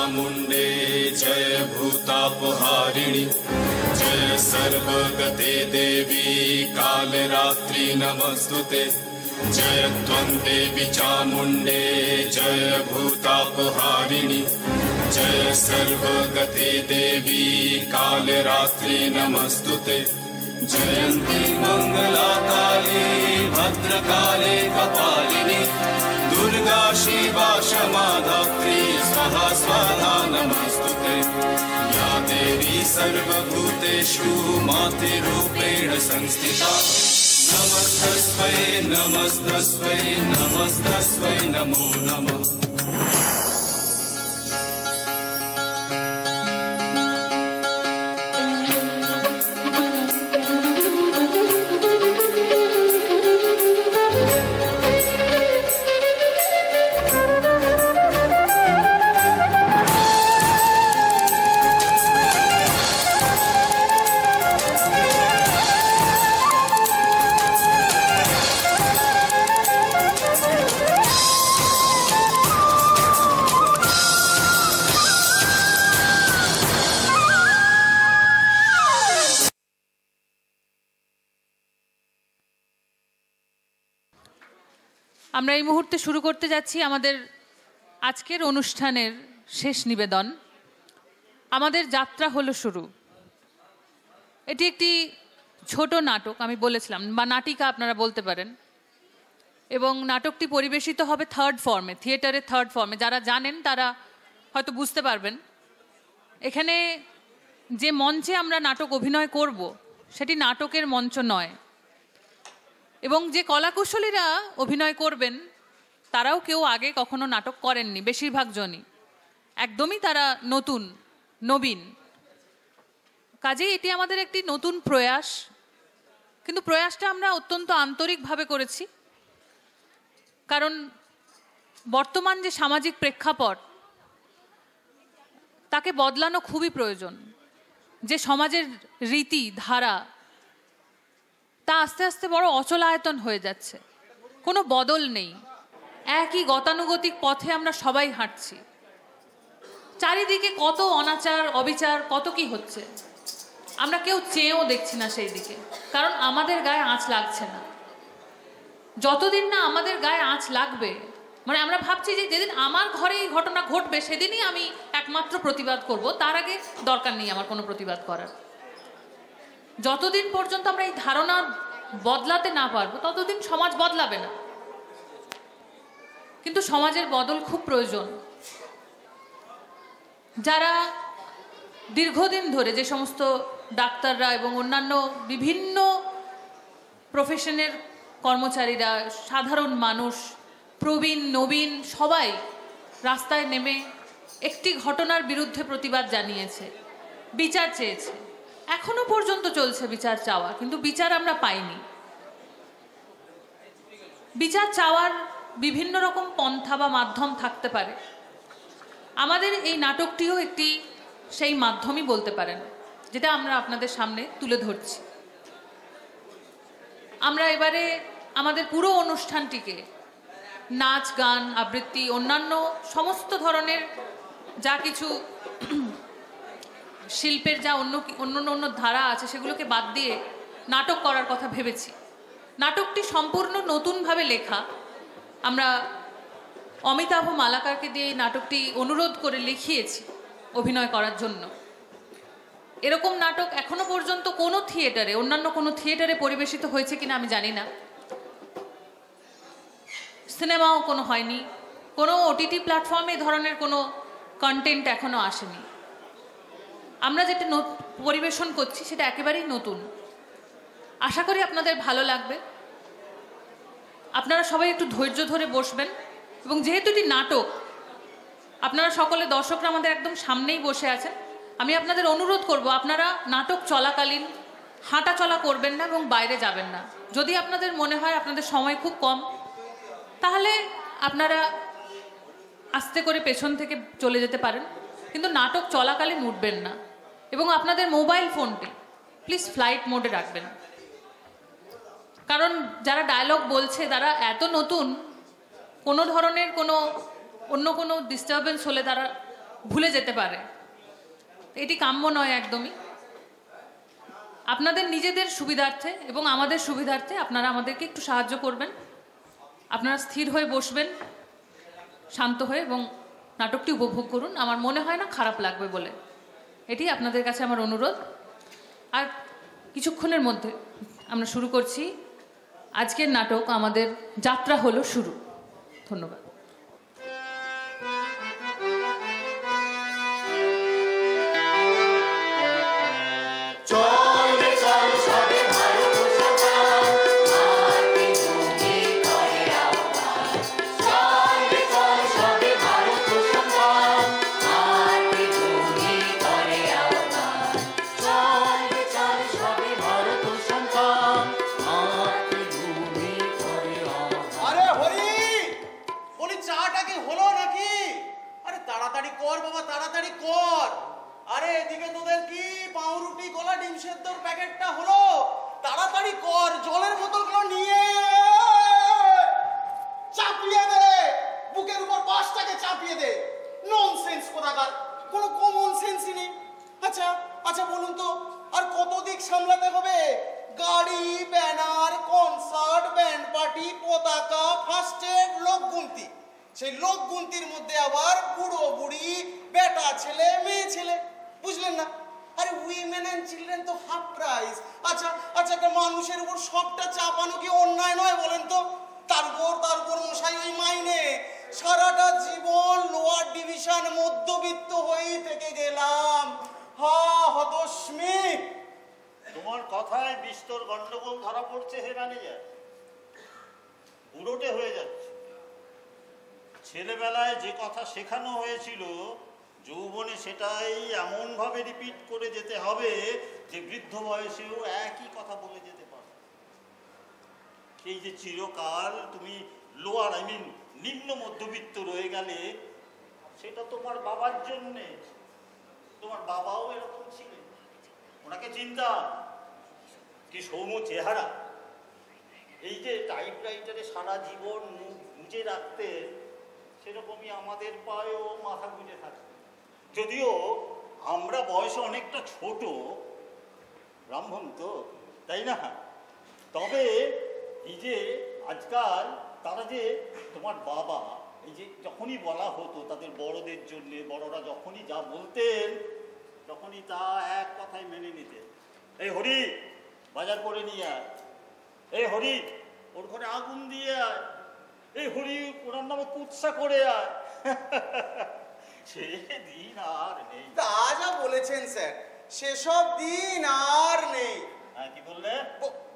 चामुण्डे जय भूतापहारिणि जय सर्वगते देवी कालरात्रि नमस्तुते जय त्वं देवी चामुण्डे जय भूतापहारिणि जय सर्वगते देवी कालरात्रि नमस्तुते जयन्ती मंगला काली भद्रकाली कपालिनी दुर्गा शिवा क्षमा धात्री स्वाहा स्वाहा नमस्तुते या देवी सर्वभूतेषु मातृरूपेण संस्थिता नमस्तस्मै नमस्तस्मै नमस्तस्मै नमो नमः। আমরা এই মুহূর্তে শুরু করতে যাচ্ছি আমাদের আজকের অনুষ্ঠানের শেষ নিবেদন। আমাদের যাত্রা হলো শুরু। এটি একটি ছোট নাটক, আমি বলেছিলাম, বা নাটিকা আপনারা বলতে পারেন, এবং নাটকটি পরিবেশিত হবে থার্ড ফর্মে, থিয়েটারের থার্ড ফর্মে। যারা জানেন তারা হয়তো বুঝতে পারবেন। এখানে যে মঞ্চে আমরা নাটক অভিনয় করব সেটি নাটকের মঞ্চ নয়, এবং যে কলাকুশলীরা অভিনয় করবেন তারাও কেউ আগে কখনো নাটক করেননি, বেশিরভাগ জনই একদমই তারা নবীন। কাজেই এটি আমাদের একটি নতুন প্রয়াস, কিন্তু প্রয়াসটা আমরা অত্যন্ত আন্তরিকভাবে করেছি, কারণ বর্তমান যে সামাজিক প্রেক্ষাপট তাকে বদলানো খুবই প্রয়োজন। যে সমাজের রীতি ধারা তা আস্তে আস্তে বড় অচলায়তন হয়ে যাচ্ছে, কোনো বদল নেই, একই গতানুগতিক পথে আমরা সবাই হাঁটছি। চারিদিকে কত অনাচার অবিচার কত কি হচ্ছে, আমরা কেউ চেয়েও দেখছি না সেই দিকে, কারণ আমাদের গায়ে আঁচ লাগছে না। যতদিন না আমাদের গায়ে আঁচ লাগবে, মানে আমরা ভাবছি যে যেদিন আমার ঘরে এই ঘটনা ঘটবে সেদিনই আমি একমাত্র প্রতিবাদ করব, তার আগে দরকার নেই আমার কোনো প্রতিবাদ করার। যতদিন পর্যন্ত আমরা এই ধারণা বদলাতে না পারবো ততদিন সমাজ বদলাবে না। কিন্তু সমাজের বদল খুব প্রয়োজন। যারা দীর্ঘদিন ধরে, যে সমস্ত ডাক্তাররা এবং অন্যান্য বিভিন্ন প্রফেশনের কর্মচারীরা, সাধারণ মানুষ, প্রবীণ নবীন সবাই রাস্তায় নেমে একটি ঘটনার বিরুদ্ধে প্রতিবাদ জানিয়েছে, বিচার চেয়েছে। এখনো পর্যন্ত চলছে বিচার চাওয়া, কিন্তু বিচার আমরা পাইনি। বিচার চাওয়ার বিভিন্ন রকম পন্থা বা মাধ্যম থাকতে পারে, আমাদের এই নাটকটিও একটি সেই মাধ্যমই বলতে পারেন, যেটা আমরা আপনাদের সামনে তুলে ধরছি। আমরা এবারে আমাদের পুরো অনুষ্ঠানটিকে নাচ গান আবৃত্তি অন্যান্য সমস্ত ধরনের যা কিছু শিল্পের যা অন্য ধারা আছে সেগুলোকে বাদ দিয়ে নাটক করার কথা ভেবেছি। নাটকটি সম্পূর্ণ নতুনভাবে লেখা। আমরা অমিতাভ মালাকারকে দিয়ে এই নাটকটি অনুরোধ করে লিখিয়েছি অভিনয় করার জন্য। এরকম নাটক এখনো পর্যন্ত কোনো থিয়েটারে, অন্যান্য কোনো থিয়েটারে পরিবেশিত হয়েছে কিনা আমি জানি না, সিনেমাও কোনো হয়নি, কোনো ওটিটি প্ল্যাটফর্মে এই ধরনের কোনো কন্টেন্ট এখনো আসেনি। আমরা যেটা পরিবেশন করছি সেটা একেবারেই নতুন। আশা করি আপনাদের ভালো লাগবে। আপনারা সবাই একটু ধৈর্য ধরে বসবেন, এবং যেহেতু এটি নাটক, আপনারা সকলে দর্শকরা আমাদের একদম সামনেই বসে আছেন, আমি আপনাদের অনুরোধ করব আপনারা নাটক চলাকালীন হাঁটা চলা করবেন না এবং বাইরে যাবেন না। যদি আপনাদের মনে হয় আপনাদের সময় খুব কম, তাহলে আপনারা আস্তে করে পেছন থেকে চলে যেতে পারেন, কিন্তু নাটক চলাকালীন উঠবেন না। এবং আপনাদের মোবাইল ফোনটি প্লিজ ফ্লাইট মোডে রাখবেন, কারণ যারা ডায়লগ বলছে তারা এত নতুন, কোনো ধরনের অন্য কোনো ডিস্টারবেন্স হলে তারা ভুলে যেতে পারে। এটি কাম্য নয় একদমই। আপনাদের নিজেদের সুবিধার্থে এবং আমাদের সুবিধার্থে আপনারা আমাদেরকে একটু সাহায্য করবেন। আপনারা স্থির হয়ে বসবেন শান্ত হয়ে এবং নাটকটি উপভোগ করুন। আমার মনে হয় না খারাপ লাগবে বলে, এটি আপনাদের কাছে আমার অনুরোধ। আর কিছুক্ষণের মধ্যে আমরা শুরু করছি আজকের নাটক। আমাদের যাত্রা হলো শুরু। ধন্যবাদ। ছেলেবেলায় যে কথা শেখানো হয়েছিল যৌবনে সেটাই এমন ভাবে রিপিট করে যেতে হবে যে বৃদ্ধ বয়সেও একই কথা বলে যেতে পারবে। এই যে চিরকাল তুমি লোয়ার নিম্ন মধ্যবিত্ত রয়ে গেলে, সেটা তোমার বাবার জন্যে। তোমার বাবাও এরকম ছিলেন, ওনাকে চিন্তা কি সৌম্য চেহারা। এই যে টাইপরাইটারে সারা জীবন মুখ গুঁজে রাখতে, সেরকমই আমাদের পায়েও মাথা গুঁজে থাকে। যদিও আমরা বয়সে অনেকটা ছোট, ব্রাহ্মণ তো, তাই না? তবে এই যে আজকাল তারা যে তোমার বাবা, এই যে যখনই বলা হতো তাদের বড়দের জন্য, বড়রা যখনই যা বলতেন তখনই তা এক কথায় মেনে নিতেন। এই হরি বাজার করে নিয়ে আয়, এই হরি ওর ঘরে আগুন দিয়ে আয়, এই হরি ওনার নামে কুৎসা করে আয়। সে দিন আর নেই। তা যা বলেছেন স্যার, সেসব দিন আর নেই। হ্যাঁ, কি বললে?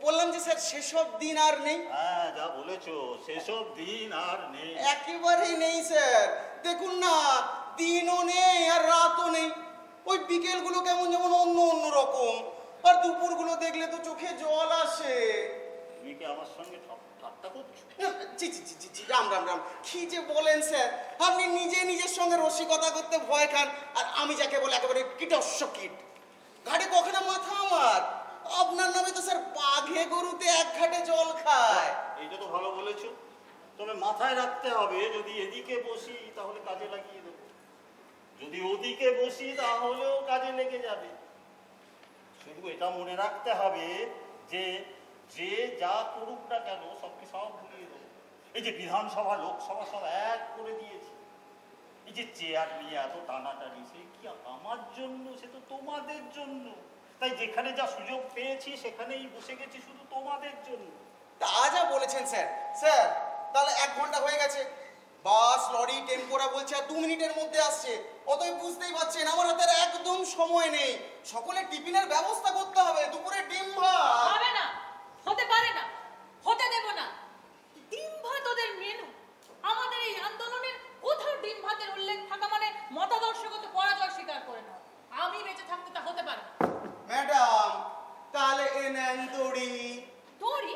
বললাম যে স্যার সেসব দিন আর নেই। হ্যাঁ, যা বলেছো, সেসব দিন আর নেই, একেবারেই নেই স্যার। দেখুন না, দিনও নেই আর রাতও নেই। ওই বিকেলগুলো কেমন যেমন অন্য অন্য রকম, আর দুপুরগুলো দেখলে তো চোখে জল আসে। তুমি কি আমার সঙ্গে ঠাট্টা করছো? জি জি জি জি জি, রাম রাম রাম, কি যে বলেন স্যার। আপনি নিজে নিজের সঙ্গে রসিকতা করতে ভয় খান, আর আমি যাকে বলে একেবারে কীটস্য কীট। ঘাটে কখনো মাথা আমার, আপনার নামে তো স্যার বাঘে গরুতে এক ঘাটে জল খায়। এইটা তো ভালো বলেছো, তবে মাথায় রাখতে হবে যদি এদিকে বসি তাহলে কাজে লাগিয়ে দেবো, যদি ওদিকে বসি তাহলেও কাজে লেগে যাবে। শুধু এটা মনে রাখতে হবে যে যে যা করুক না কেন সবকে সব ভুলিয়ে দেবো। এই যে বিধানসভা লোকসভা সব এক করে দিয়েছে, এই যে চেয়ার নিয়ে এত টানাটানি, সে কি আমার জন্য, সে তো তোমাদের জন্য। তাই যেখানে যা সুযোগ পেয়েছি সেখানেই বসে গেছি শুধু তোমাদের জন্য। তা যা বলেছেন স্যার। স্যার তাহলে 1 ঘন্টা হয়ে গেছে, বাস লরি টেম্পোরা বলছে আর 2 মিনিটের মধ্যে আসছে। অতএব বুঝতেই পারছেন আমার হাতে একদম সময় নেই। সকলে টিফিনের ব্যবস্থা করতে হবে, দুপুরে ডিম ভাত। হবে না, হতে পারে না, হতে দেব না। ডিম ভাত ওদের মেনু। আমাদের এই আন্দোলনের কোথাও ডিম ভাতের উল্লেখ থাকা মানে মতাদর্শগত পরাজয় স্বীকার করে না। আমি বেঁচে থাকতে তা হতে পারে না। ম্যাডাম তাহলে এনেন দড়ি। দড়ি?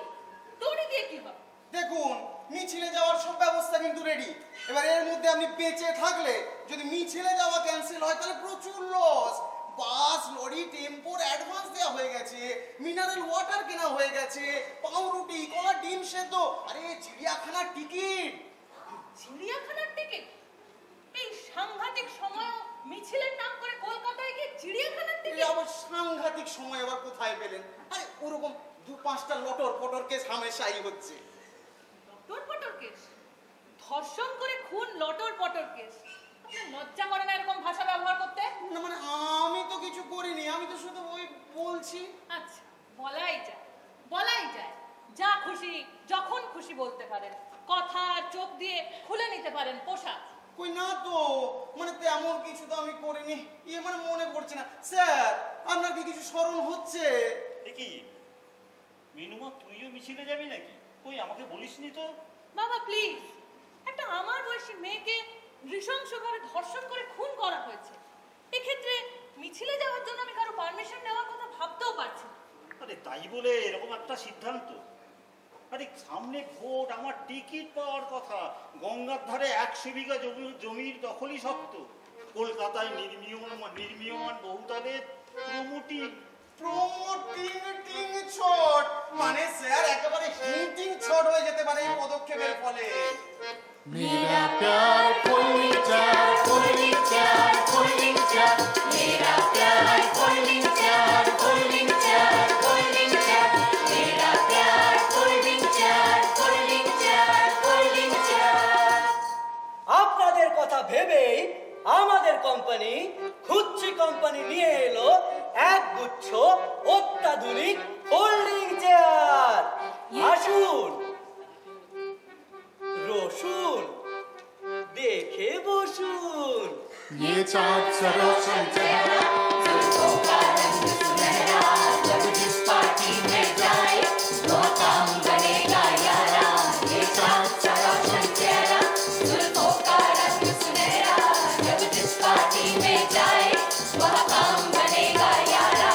দড়ি দিয়ে কি হবে? দেখুন, মিছিলে যাওয়ার সব ব্যবস্থা কিন্তু রেডি। এবার এর মধ্যে আপনি বেঁচে থাকলে যদি মিছিলে যাওয়া ক্যান্সেল হয় তাহলে প্রচুর লস। বাস লরি টেম্পোর অ্যাডভান্স দেওয়া হয়ে গেছে, মিনারেল ওয়াটার কেনা হয়ে গেছে, পাউরুটি কলা ডিম সেদ্ধ, আরে চিড়িয়াখানার টিকিট। চিড়িয়াখানার টিকিট? এই সাংঘাতিক সময়ও মিছিলের নাম করে কলকাতায় গিয়ে চিড়িয়াখানার এই দিকে আবার সাংঘাতিক সময় আবার কোথায় পেলেন? আরে ওরকম 2-5টা লটর পটর কেস হামেশাই হচ্ছে। লটর পটর কেস, ধর্ষণ করে খুন, লটর পটর কেস। আপনার লজ্জা করে না এরকম ভাষা ব্যবহার করতে? না মানে আমি তো কিছু করিনি, আমি তো শুধু ওই বলছি। আচ্ছা, বলাই যায়, বলাই যায়। যা খুশি যখন খুশি বলতে পারেন, কথা চোখ দিয়ে খুলে নিতে পারেন পোশাক। কই না তো, মানে তেমন কিছু তো আমি করিনি। মানে মনে পড়ছে না। স্যার, আপনার কি কিছু স্মরণ হচ্ছে? কি মিনুমা, তুইও মিছিলে যাবি নাকি? কই আমাকে বলিসনি তো। বাবা প্লিজ, একটা আমার বয়সী মেয়েকে নৃশংসভাবে ধর্ষণ করে খুন করা হয়েছে। এক্ষেত্রে মিছিলে যাওয়ার জন্য আমি কারো পারমিশন নেওয়ার কথা ভাবতেও পারছি না। আরে তাই বলে এরকম একটা সিদ্ধান্ত? আরে সামনে ভোট, আমার টিকিট পাওয়ার কথা। গঙ্গার ধারে 100 বিঘা জমির দখলই শক্ত। কলকাতায় নির্মীয়মান বহুতলের প্রমোটিং শট, মানে স্যার একেবারে হিটিং শট হয়ে যেতে পারে এই পদক্ষেপের ফলে। मेरा प्यार फोल्डिंग चार मेरा प्यार फोल्डिंग चार मेरा प्यार फोल्डिंग चार আপনাদের কথা ভেবেই আমাদের কোম্পানি খুচি কোম্পানি নিয়ে এলো এক গুচ্ছ অত্যাধুনিক ফোল্ডিং চেয়ার। আসুন, রসুন, দেখে বসুন। ये चाँद सरोशन चेहरा, जुल्फों का रंग सुनहरा, जब जिस पार्टी में जाए वह काम बनेगा यारा। ये चाँद सरोशन चेहरा, जुल्फों का रंग सुनहरा, जब जिस पार्टी में जाए वह काम बनेगा यारा।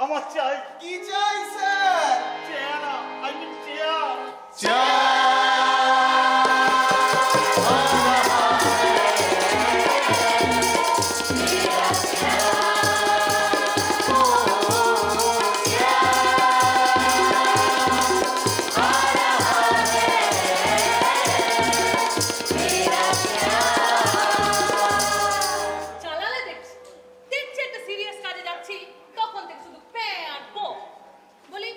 আমার চাই। কি চাই স্যার? চেহারা, আই মিন চেয়ার। চালালে দেখছি, দেখছি একটা সিরিয়াস কাজে যাচ্ছি, তখন থেকে শুধু পে আর পো। বলি,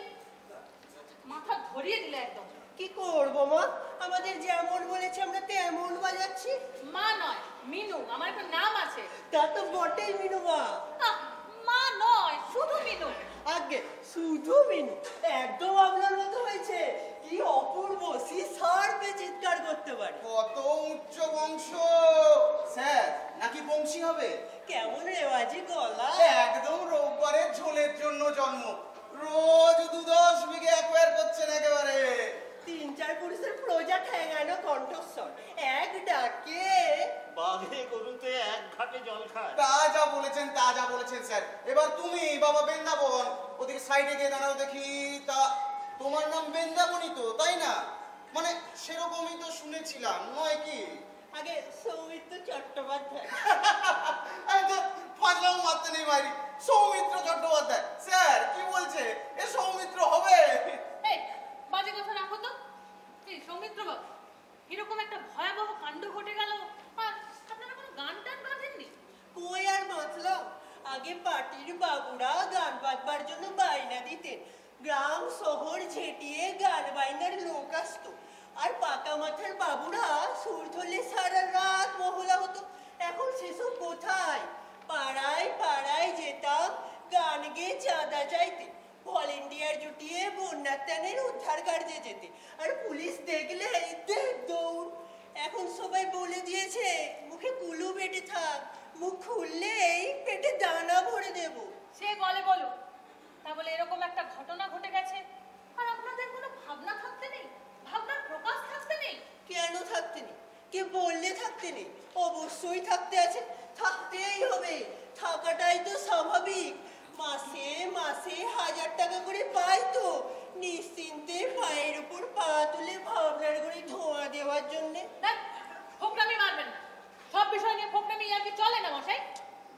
মাথা ধরিয়ে দিলে একদম। কি করবো মা, আমাদের যেমন বলেছে আমরা তেমন বাজাচ্ছি। মা নয়, মিনু, আমার একটা নাম আছে। তা তো বটেই মিনু মা। আহ, মা নয়, শুধু মিনু। আগে শুধু মিনু, একদম আপনার মতো হয়েছে। কি অপূর্ব, সি সার্পে চিৎকার করতে পারে। কত উচ্চ বংশ স্যার, নাকি বংশী হবে? কেমন রেওয়াজি গলা। একদম রোববারের ঝোলের জন্য জন্ম। রোজ 2-10 বিঘে অ্যাকোয়ার করছেন একেবারে। 3-4 পুরুষের প্রজা ঠেঙানো কণ্ঠস্বর, এক ডাকে বাঘে গরুতে এক ঘাটে জল খায়। তা যা বলেছেন স্যার। এবার তুমি বাবা বৃন্দাবন, ওদিকে সাইডে গিয়ে দাঁড়াও দেখি। তা তোমার নাম বৃন্দাবনই তো, তাই না? মানে সেরকমই তো শুনেছিলাম, নয় কি? আগে সৌমিত্র চট্টোপাধ্যায়। আমি তো ফাজলাম মারতে নেই বাইরে। সৌমিত্র চট্টোপাধ্যায় স্যার কি বলছে? এ সৌমিত্র হবে? এই বাজে কথা রাখো তো। এই সৌমিত্র বাবু, এরকম একটা ভয়াবহ কাণ্ড ঘটে গেল, আর আপনারা কোনো গান টান বাঁধেননি? কই আর বাঁচলাম। আগে পার্টির বাবুরা গান বাজবার জন্য বাইনা দিতেন। গ্রাম শহর ঝেঁটিয়ে গান বাইনার লোক আসতো, আর পাকা মাথার বাবুরা সুর ধরলে সারা রাত মহলা হতো। এখন সেসব কোথায়? পাড়ায় পাড়ায় যেতাম গান গেয়ে চাঁদা চাইতে, ভলেন্টিয়ার জুটিয়ে বন্যার ত্যানের উদ্ধার কার্যে যেতে, আর পুলিশ দেখলে দৌড়। এখন সবাই বলে দিয়েছে মুখে কুলু বেটে থাক, মুখ খুললেই পেটে দানা ভরে দেব। সে বলে বলুক, তা বলে এরকম একটা ঘটনা ঘটে গেছে আর আপনাদের কোনো ভাবনা থাকতে নেই, ভাবনার প্রকাশ থাকতে নেই? কেন থাকতে নেই? কে বললে থাকতে নেই? অবশ্যই থাকতে আছে, থাকতেই হবে। থাকাটাই তো স্বাভাবিক। মাসে মাসে 1000 টাকা করে পাই তো, নিশ্চিন্তে পায়ের উপর পা তুলে ভাবনার করে ধোঁয়া দেওয়ার জন্যে। ফোকনামি মারবেন না, সব বিষয় নিয়ে ফোকনামি আর কি চলে না মশাই।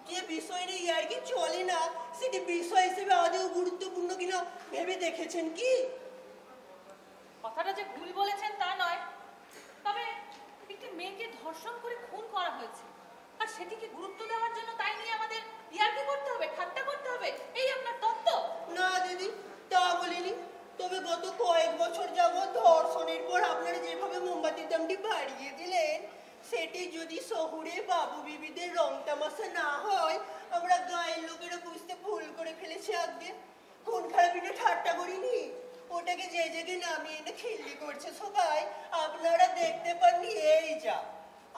যে বিষয় নিয়ে আর কি চলে না, সেটি বিষয় হিসেবে আদৌ গুরুত্বপূর্ণ কিনা ভেবে দেখেছেন কি? কথাটা যে ভুল বলেছেন তা নয়, তবে একটি মেয়েকে ধর্ষণ করে খুন করা হয়েছে, আর সেটিকে গুরুত্ব দেওয়ার জন্য তাই নিয়ে আমাদের ইয়ার্কি করতে হবে, ঠাট্টা করতে হবে, এই আপনার তত্ত্ব? না দিদি, তা বলিনি। তবে গত কয়েক বছর যাবৎ ধর্ষণের পর আপনারা যেভাবে মোমবাতির দামটি বাড়িয়ে দিলেন, সেটি যদি শহুরে বাবু বিবিদের রং তামাশা না হয়, আমরা গায়ের লোকেরা বুঝতে ভুল করে ফেলেছি। আগে খুন খারাপিটা ঠাট্টা করিনি, ওটাকে যে জায়গায় নামিয়ে এনে খিল্লি করছে সবাই, আপনারা দেখতে পাননি। এই যা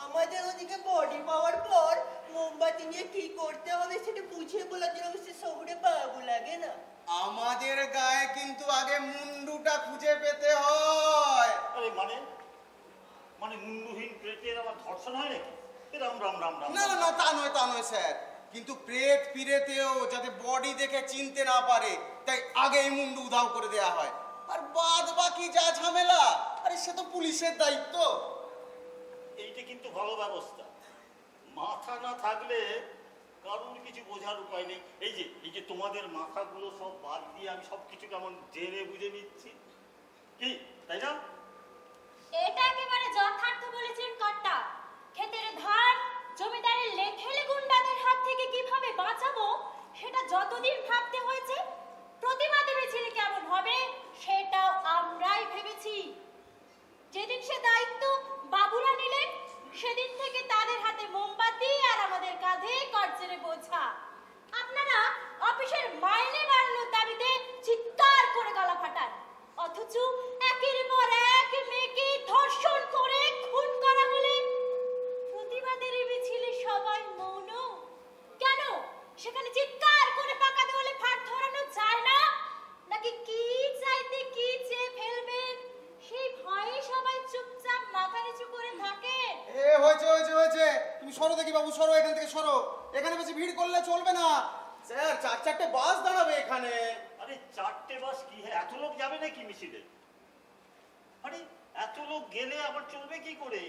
আমাদের ওদিকে বডি পাওয়ার পর মোমবাতি নিয়ে কি করতে হবে সেটা বুঝিয়ে বলার জন্য অবশ্যই শহুরে বাবু লাগে না। আমাদের গায়ে কিন্তু আগে মুন্ডুটা খুঁজে পেতে হয়। আরে মানে মানে মুন্ডুহীন প্রেতের আবার ধর্ষণ হয় নাকি? রাম রাম রাম রাম। না না না, তা নয় স্যার, কিন্তু প্রেত পিরেতেও যাতে বডি দেখে চিনতে না পারে তাই আগেই মুন্ডু উধাও করে দেয়া হয়। আর বাদ বাকি যা ঝামেলা, আরে সে তো পুলিশের দায়িত্ব। এইটা কিন্তু ভালো ব্যবস্থা। মাথা না থাকলে কারোর কিছু বোঝার উপায় নেই। এই যে তোমাদের মাথাগুলো সব বাদ দিয়ে আমি সবকিছু কেমন জেনে বুঝে নিচ্ছি, কি তাই না? এটা একেবারে যথার্থ বলেছেন কর্তা। ক্ষেতের ধান, জমিদারের লেখেলে গুন্ডাদের হাত থেকে কিভাবে বাঁচাবো সেটা যতদিন ভাবতে হয়েছে, প্রতিমা দেবী ছেলে কেমন হবে সেটাও আমরাই ভেবেছি। যেদিন সে দায়িত্ব বাবুরা নিলেন, সেদিন থেকে তাদের হাতে মোমবাতি আর আমাদের কাঁধে করছেন বোঝা। আপনারা অফিসের মাইনে বাড়ানোর দাবিতে চিৎকার করে গলা ফাটান, অথচ একের পর এক মেয়েকে ধর্ষণ করে খুন করা হলে প্রতিবাদের মিছিলে সবাই মৌন কেন? সেখানে চিৎকার করে পাকা দেওয়ালে ফাট ধরানো যায় না নাকি? কি চাইতে কি চেয়ে ফেলবেন সেই ভয়ে সবাই চুপচাপ মাথা নিচু করে থাকে। হয়েছে, তুমি সরো দেখি বাবু, সরো এখান থেকে, সরো। এখানে বেশি ভিড় করলে চলবে না স্যার, চারটে বাস দাঁড়াবে এখানে। আরে চারটে বাস কি, এত লোক যাবে নাকি মিছিলে? আরে এত লোক গেলে আবার চলবে কি করে?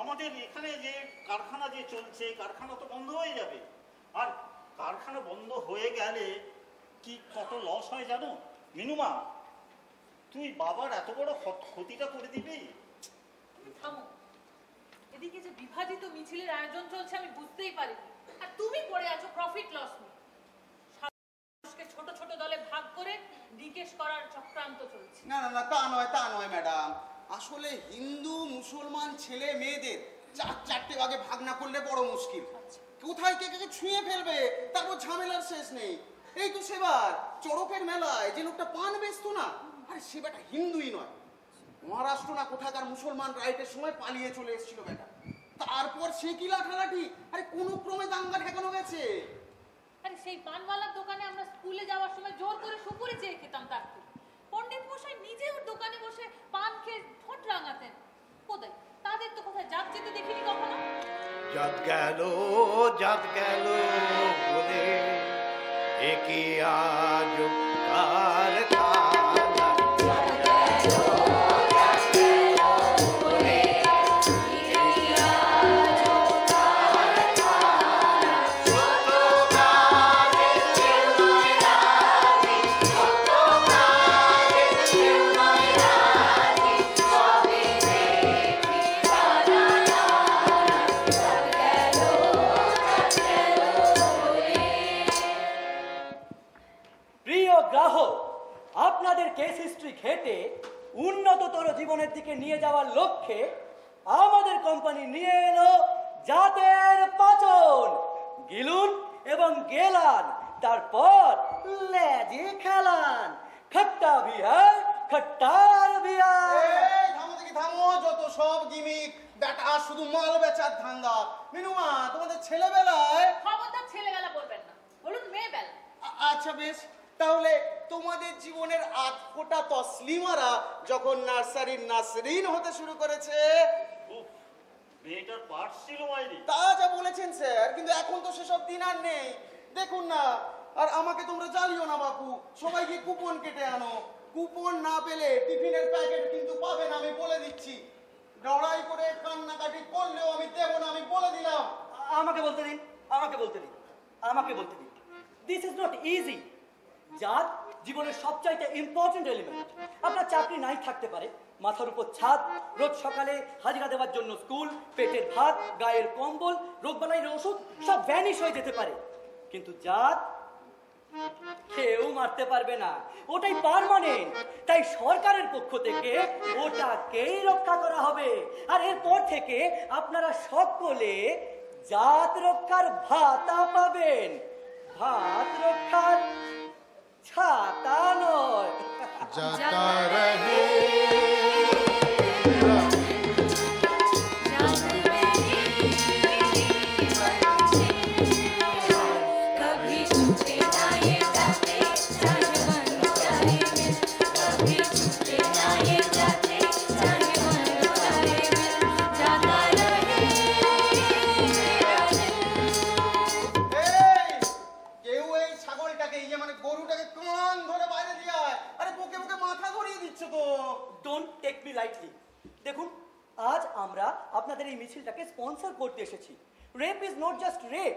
আমাদের এখানে যে কারখানা যে চলছে, কারখানা তো বন্ধ হয়ে যাবে। আর কারখানা বন্ধ হয়ে গেলে কি কত লস হয় জানো মিনুমা? তুই বাবার এত বড় ক্ষতিটা করে দিবি। থামো, এদিকে যে বিভাজিত মিছিলের আয়োজন চলছে আমি বুঝতেই পারিনি, আর তুমি পড়ে আছো প্রফিট লস নিয়ে। মানুষকে ছোট ছোট দলে ভাগ করে নিকেশ করার চক্রান্ত চলছে। না না না, তা নয় ম্যাডাম। আসলে হিন্দু মুসলমান ছেলে মেয়েদের চারটে ভাগে ভাগ না করলে বড় মুশকিল। কোথায় কে কে ছুঁয়ে ফেলবে, তারপর ঝামেলার শেষ নেই। এই তো সেবার চড়কের মেলায় যে লোকটা পান বেচতো না, আরে সে বেটা হিন্দুই নয়, মহারাষ্ট্র না কোথাকার মুসলমান রাইটের সময় পালিয়ে চলে এসেছিল বেটা। তারপর সে কি লাঠালাঠি, আরে কোনো ক্রমে দাঙ্গা ঠেকানো গেছে। আরে সেই পানওয়ালার দোকানে আমরা স্কুলে যাওয়ার সময় জোর করে সুপুরি চেয়ে খেতাম, তার পণ্ডিত মশাই নিজে ওর দোকানে বসে পান খেয়ে ঠোঁট রাঙাতেন। কোথায় তাদের তো কোথায় জাত যেতে দেখিনি কখনো। জাত গেল বলে একই আজ কারখানা। আপনাদের কেস হিস্ট্রি ঘেটে উন্নততর জীবনের দিকে নিয়ে যাওয়ার লক্ষ্যে আমাদের কোম্পানি নিয়ে এলো জাতের পাচন। গিলুন এবং গেলান, তারপর লেজে খেলান। খট্টা ভি হ্যায়, খট্টার ভি হ্যায়। থামো দেখি, থামো। যত সব গিমিক, বেটা শুধু মাল বেচার ধান্দা। মিনুমা, তোমাদের ছেলেবেলায় খবরদার ছেলেবেলা বলবেন না, বলুন মেয়েবেলা। আচ্ছা বেশ, তাহলে তোমাদের জীবনের আধ ফোটা তসলিমারা যখন নার্সারির নাসরিন হতে শুরু করেছে, মেয়েটার পার্ট ছিল বাইরে। তা যা বলেছেন স্যার, কিন্তু এখন তো সেসব দিন আর নেই। দেখুন না, আর আমাকে তোমরা জ্বালিও না বাপু, সবাইকে কুপন কেটে আনো। কুপন না পেলে টিফিনের প্যাকেট কিন্তু পাবে না, আমি বলে দিচ্ছি। লড়াই করে কান্নাকাটি করলেও আমি দেবো না, আমি বলে দিলাম। আমাকে বলতে দিন। This is not easy. জাত জীবনের সবচাইতে ইম্পর্টেন্ট এলিমেন্ট। আপনার চাকরি নাই থাকতে পারে, মাথার উপর ছাদ, রোজ সকালে হাজিরা দেওয়ার জন্য স্কুল, পেটের ভাত, গায়ের কম্বল, রোগবালাইয়ের ওষুধ সব ভ্যানিশ হয়ে যেতে পারে, কিন্তু জাত কেউ মারতে পারবে না, ওটাই পার্মানেন্ট। তাই সরকারের পক্ষ থেকে ওটাকেই রক্ষা করা হবে। আর এরপর থেকে আপনারা সকলে জাত রক্ষার ভাতা পাবেন, ভাত রক্ষার ছাতা নয়। जाता रहे দেখুন, আজ আমরা আপনাদের এই মিছিলটাকে স্পন্সর করতে এসেছি। Rape is not just rape.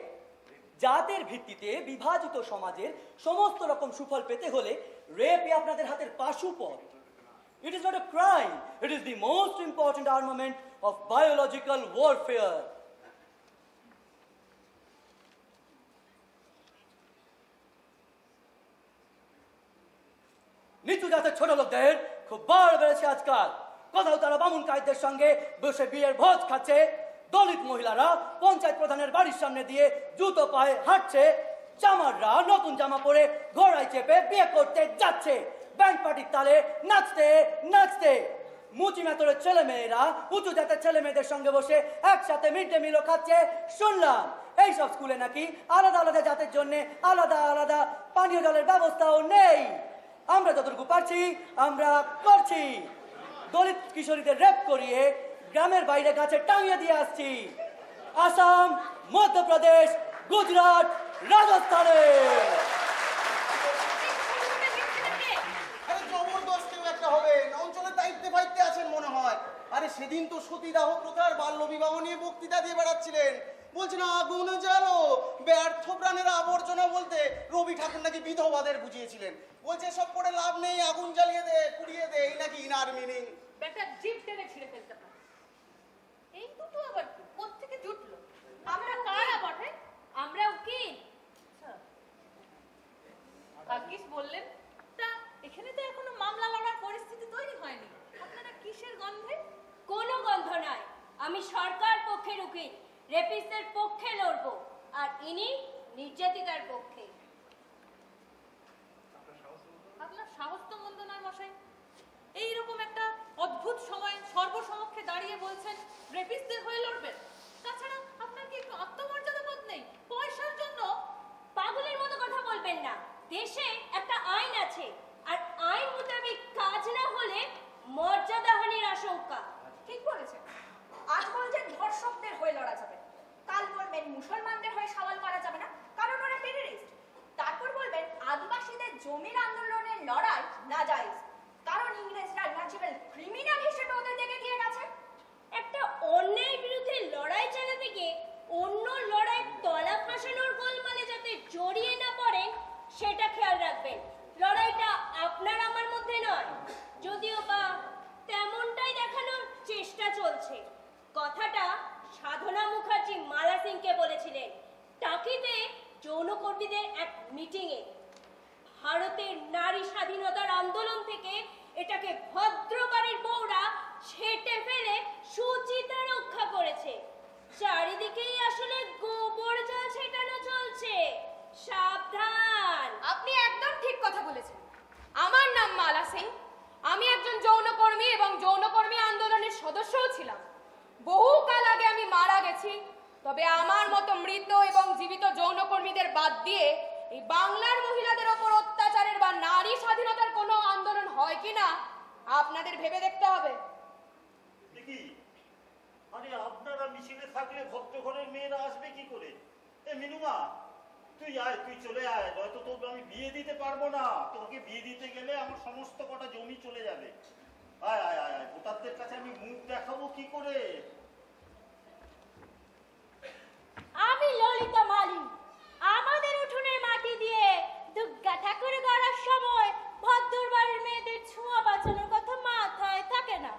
জাতের ভিত্তিতে বিভাজিত সমাজের সমস্ত রকম সুফল পেতে হলে রেপই আপনাদের হাতের পাশুপথ। It is not a crime, it is the most important armament of biological warfare. নিচু জাতের ছোট লোকদের খুব বাড় বেড়েছে আজকাল। কোথাও তারা বামুন কায়দের সঙ্গে বসে বিয়ের ভোজ খাচ্ছে, দলিত মহিলারা পঞ্চায়েত প্রধানের বাড়ির সামনে দিয়ে জুতো পায়ে হাঁটছে, চামাররা নতুন জামা পরে ঘোড়ায় চেপে বিয়ে করতে যাচ্ছে, ব্যান্ড পার্টির তালে নাচতে নাচতে। মুচি মেতরের ছেলে মেয়েরা উঁচু জাতের ছেলে মেয়েদের সঙ্গে বসে একসাথে মিড ডে মিলও খাচ্ছে শুনলাম। এইসব স্কুলে নাকি আলাদা আলাদা জাতের জন্য আলাদা আলাদা পানীয় জলের ব্যবস্থাও নেই। আমরা যতটুকু পারছি আমরা করছি। দলিত কিশোরীদের রেপ করিয়ে গ্রামের বাইরে গাছে টাঙিয়ে দিয়ে আসছি। আসাম, মধ্যপ্রদেশ, গুজরাট, রাজস্থানে। জবরদস্ত একটা হবে, অঞ্চলের দায়িত্বে ফাইতে আছেন মনে হয়। আরে সেদিন তো সতীদাহ প্রথার বাল্য বিবাহ নিয়ে বক্তৃতা দিয়ে বেড়াচ্ছিলেন, বলছেন আগুন জ্বালো, ব্যর্থ প্রাণের আবর্জনা বলতে রবি ঠাকুর নাকি বিধবাদের বুঝিয়েছিলেন। বলছে সব করে লাভ নেই, আগুন জ্বালিয়ে দে, পুড়িয়ে দে, এই নাকি ইনার মিনিং। বেটা জিভ টেনে ছিঁড়ে ফেলতে পারে। এই দুটো আবার কোত্থেকে জুটলো? আমরা কারা বটে? আমরা উকিল। ভাগ্যিস বললেন। তা এখানে তো এখনো মামলা লড়ার পরিস্থিতি তৈরি হয়নি, আপনারা কিসের গন্ধে? কোনো গন্ধ নাই। আমি সরকার পক্ষের উকিল, রেপিস্টদের পক্ষে লড়বো, আর ইনি নির্যাতিতার পক্ষে। আপনার সাহস তো মন্দ নয় মশাই। এইরকম একটা অদ্ভুত সময় সর্বসমক্ষে দাঁড়িয়ে বলছেন রেপিস্টদের হয়ে লড়বেন। তাছাড়া আপনার কি একটু আত্মমর্যাদা বোধ নেই? পয়সার জন্য পাগলের মতো কথা বলবেন না। দেশে একটা আইন আছে, আর আইন মোতাবেক কাজ না হলে মর্যাদাহানির আশঙ্কা। ঠিক বলেছেন। আজ বলছেন ধর্ষকদের হয়ে লড়া যাবে, কাল বলবেন মুসলমানদের হয়ে সওয়াল করা যাবে না কারণ ওরা টেররিস্ট, তারপর বলবেন আদিবাসীদের জমির আন্দোলনের লড়াই নাজায়েজ কারণ ইংরেজরা ন্যাচারাল ক্রিমিনাল হিসেবে ওদের দেখে দিয়ে গেছে। একটা অন্যায়ের বিরুদ্ধে লড়াই চালাতে গিয়ে অন্য লড়াই তলা ফাঁসানোর গোলমালে যাতে জড়িয়ে না পড়েন সেটা খেয়াল রাখবেন। লড়াইটা আপনার আমার মধ্যে নয়, যদিও বা তেমনটাই দেখানোর চেষ্টা চলছে। কথাটা সাধনা মুখার্জি মালা সিংকে বলেছিলেন টাকিতে যৌনকর্মীদের এক মিটিংয়ে। ভারতের নারী স্বাধীনতার আন্দোলন থেকে এটাকে ভদ্রবাড়ির বউরা ছেটে ফেলে সুচিতা রক্ষা করেছে। চারিদিকেই আসলে গোবর জল ছেটানো চলছে, সাবধান। আপনি একদম ঠিক কথা বলেছেন। আমার নাম মালা সিং, আমি একজন যৌনকর্মী এবং যৌনকর্মী আন্দোলনের সদস্যও ছিলাম। বহুকাল আগে আমি মারা গেছি, তবে আমার মতো মৃত এবং জীবিত যৌনকর্মীদের বাদ দিয়ে এই বাংলার মহিলাদের ওপর অত্যাচারের বা নারী স্বাধীনতার কোনো আন্দোলন হয় কিনা আপনাদের ভেবে দেখতে হবে। দেখি, আরে আপনারা মিছিলে থাকলে ভদ্র ঘরের মেয়েরা আসবে কি করে? এ মিনুমা, তুই আয়, তুই চলে আয়, নয়তো তোকে আমি বিয়ে দিতে পারবো না। তোকে বিয়ে দিতে গেলে আমার সমস্ত কটা জমি চলে যাবে। আয় আয় আয় আয়, ভোটারদের কাছে আমি মুখ দেখাবো কি করে? আমি ললিতা মালি। আমাদের উঠোনের মাটি দিয়ে দুর্গা ঠাকুর গড়ার সময় ভদ্র বাড়ির মেয়েদের ছোঁয়া বাঁচানোর কথা মাথায় থাকে না।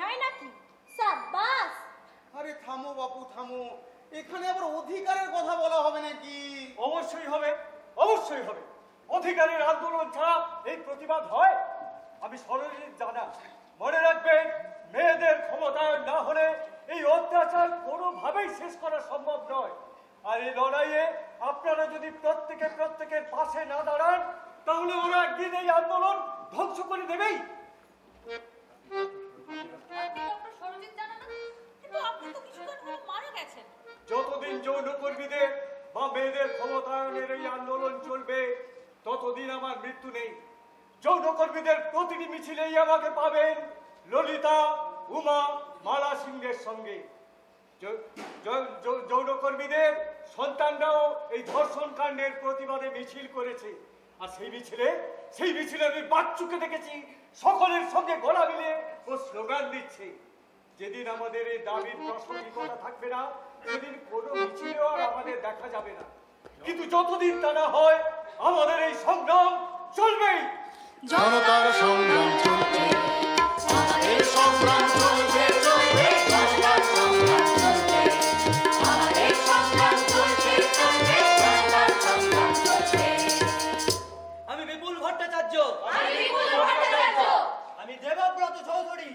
নয় নাকি? সাব্বাস। আরে থামো বাপু থামো, এখানে আবার অধিকারের কথা বলা হবে নাকি? অবশ্যই হবে, অবশ্যই হবে। অধিকারের আন্দোলন ছাড়া এই প্রতিবাদ হয়? আমি সরজিৎ জানা, মনে রাখবেন, মেয়েদের ক্ষমতায়ন না হলে এই অত্যাচার কোনোভাবেই শেষ করা সম্ভব নয়। আর এই লড়াইয়ে আপনারা যদি প্রত্যেকের পাশে না দাঁড়ান, তাহলে ওরা একদিন এই আন্দোলন ধ্বংস করে দেবেই। যতদিন যৌনকর্মীদের বা মেয়েদের ক্ষমতায়নের এই আন্দোলন চলবে, ততদিন আমার মৃত্যু নেই। যৌনকর্মীদের প্রতিটি মিছিলেই আমাকে পাবেন ললিতা, উমা, মালা সিংহের সঙ্গে। যৌনকর্মীদের সন্তানরাও এই ধর্ষণ কাণ্ডের প্রতিবাদে মিছিল করেছে। আর সেই মিছিলে আমি বাচ্চুকে দেখেছি সকলের সঙ্গে গলা মিলে ও স্লোগান দিচ্ছে। যেদিন আমাদের এই দাবির প্রাসঙ্গিকতা থাকবে না, সেদিন কোনো মিছিলেও আর আমাদের দেখা যাবে না। কিন্তু যতদিন তা না হয়, আমাদের এই সংগ্রাম চলবেই। জনতার সংগ্রাম চলছে, আমাদের সংগ্রাম চলছে, চলবে জনতার সংগ্রাম চলছে, আমাদের সংগ্রাম চলছে, চলবে জনতার সংগ্রাম চলছে। আমি বিপুল ভট্টাচার্য, আমি দেবব্রত চৌধুরী,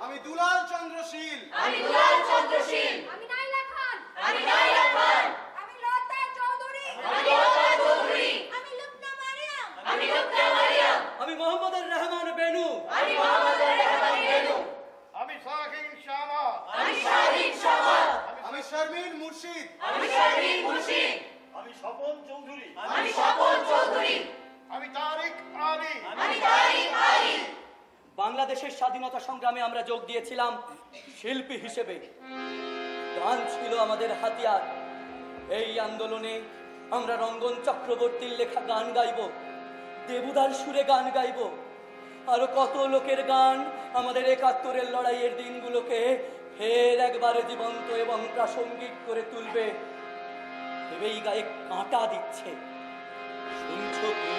আমি দুলাল চন্দ্র শীল, আমি নাইলা খান, আমি লতা চৌধুরী, আমি লুকনা মারিয়াম, আমি মোহাম্মদুর রহমান বেনু, আমি শাহিন শামা, আমি শারমিন মুর্শিদ, আমি স্বপন চৌধুরী, আমি তারিক আলী, বাংলাদেশের স্বাধীনতা সংগ্রামে আমরা যোগ দিয়েছিলাম শিল্পী হিসেবে। গান ছিল আমাদের হাতিয়ার। এই আন্দোলনে আমরা রঙ্গন চক্রবর্তীর লেখা গান গাইব, দেবুদার সুরে গান গাইব, আরো কত লোকের গান আমাদের ৭১-এর লড়াইয়ের দিনগুলোকে ফের একবারে জীবন্ত এবং প্রাসঙ্গিক করে তুলবে। ভেবেই গায়ে কাঁটা দিচ্ছে। শুনছো কি?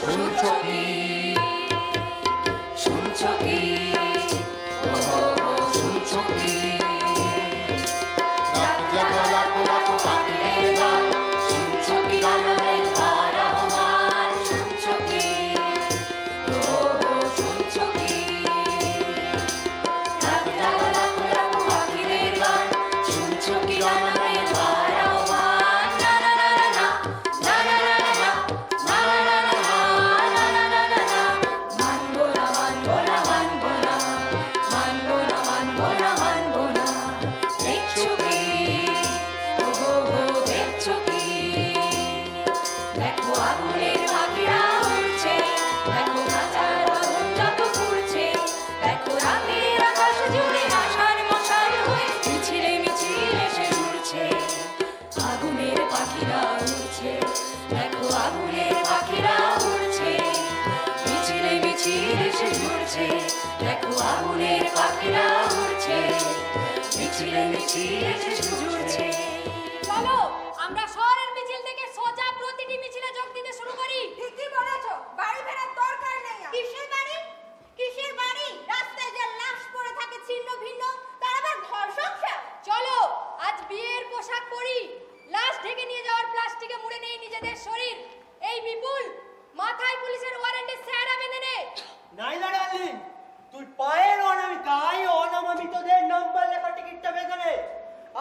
শুনছো কি? শুনছো কি? শুনছো কি? রাত জাগা লাখো লাখো পাখির গান, শুনছো কি গানের ধারা আমার? শুনছো কি? শুনছো কি? রাত জাগা লাখো লাখো পাখির গান, শুনছো কি গানের ধারা আমার? না না না না না না না না দেখো আগুনের পাখিরা উড়ছে, মিছিলে মিছিলে এসে জুড়ছে। চলো আমরা শহরের মিছিল থেকে সোজা প্রতিটি মিছিলে যোগ দিতে শুরু করি। ঠিকই বলেছো, বাড়ি ফেরার দরকার নেই। কিসের বাড়ি? কিসের বাড়ি? রাস্তায় যে লাশ পড়ে থাকে ছিন্ন ভিন্ন, তার আবার ঘর সংসার। চলো আজ বিয়ের পোশাক পরি, লাশ ঢেকে নিয়ে যাওয়ার প্লাস্টিকে মুড়ে নেই নিজেদের শরীর। এই বিপুল, মাথায় পুলিশের ওয়ারেন্টে স্যারা বেঁধে নে। নাইলা ডার্লিং, তুই পায়ের অনামিকায় অনামিতদের নাম্বার লেখা টিকিটটা বেঁধে নে।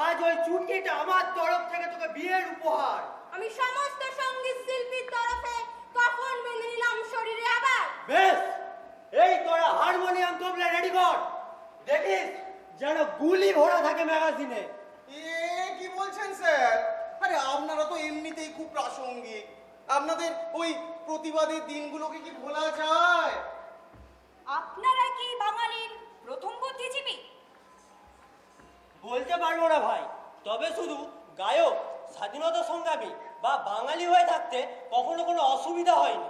আজ ওই ছুটিটা আমার তরফ থেকে তোকে বিয়ের উপহার। আমি সমস্ত সঙ্গীত শিল্পীর তরফে কাফন বেঁধে নিলাম শরীরে আবার। বেশ, এই তোরা হারমোনিয়াম তবলা রেডি কর। দেখিস যেন গুলি ভরা থাকে ম্যাগাজিনে। কি বলছেন স্যার? আরে আপনারা তো এমনিতেই খুব প্রাসঙ্গিক। আপনাদের ওই প্রতিবাদের দিনগুলোকে কি ভোলা যায়? আপনারা কি বাঙালির প্রথম বুদ্ধিজীবী? বলতে পারবো না ভাই, তবে শুধু গায়ক, স্বাধীনতা সংগ্রামী বা বাঙালি হয়ে থাকতে কখনো কোনো অসুবিধা হয়নি।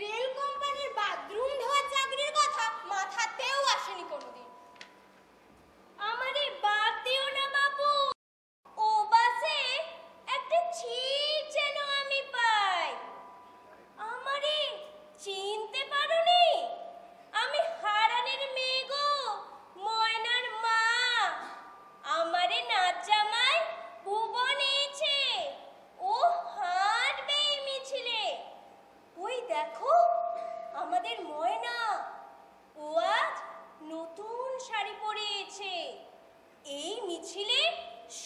রেল কোম্পানির বাথরুম ধোয়ার চাকরির কথা মাথাতেও আসেনি কোনোদিন। আমারে বাদ দিও না বাবু, ও বাসে একটা ছিট যেন আমি পাই। আমারে চিনতে পারোনি? দেখো আমাদের ময়না, ও আজ নতুন শাড়ি পরিয়েছে। এই মিছিলে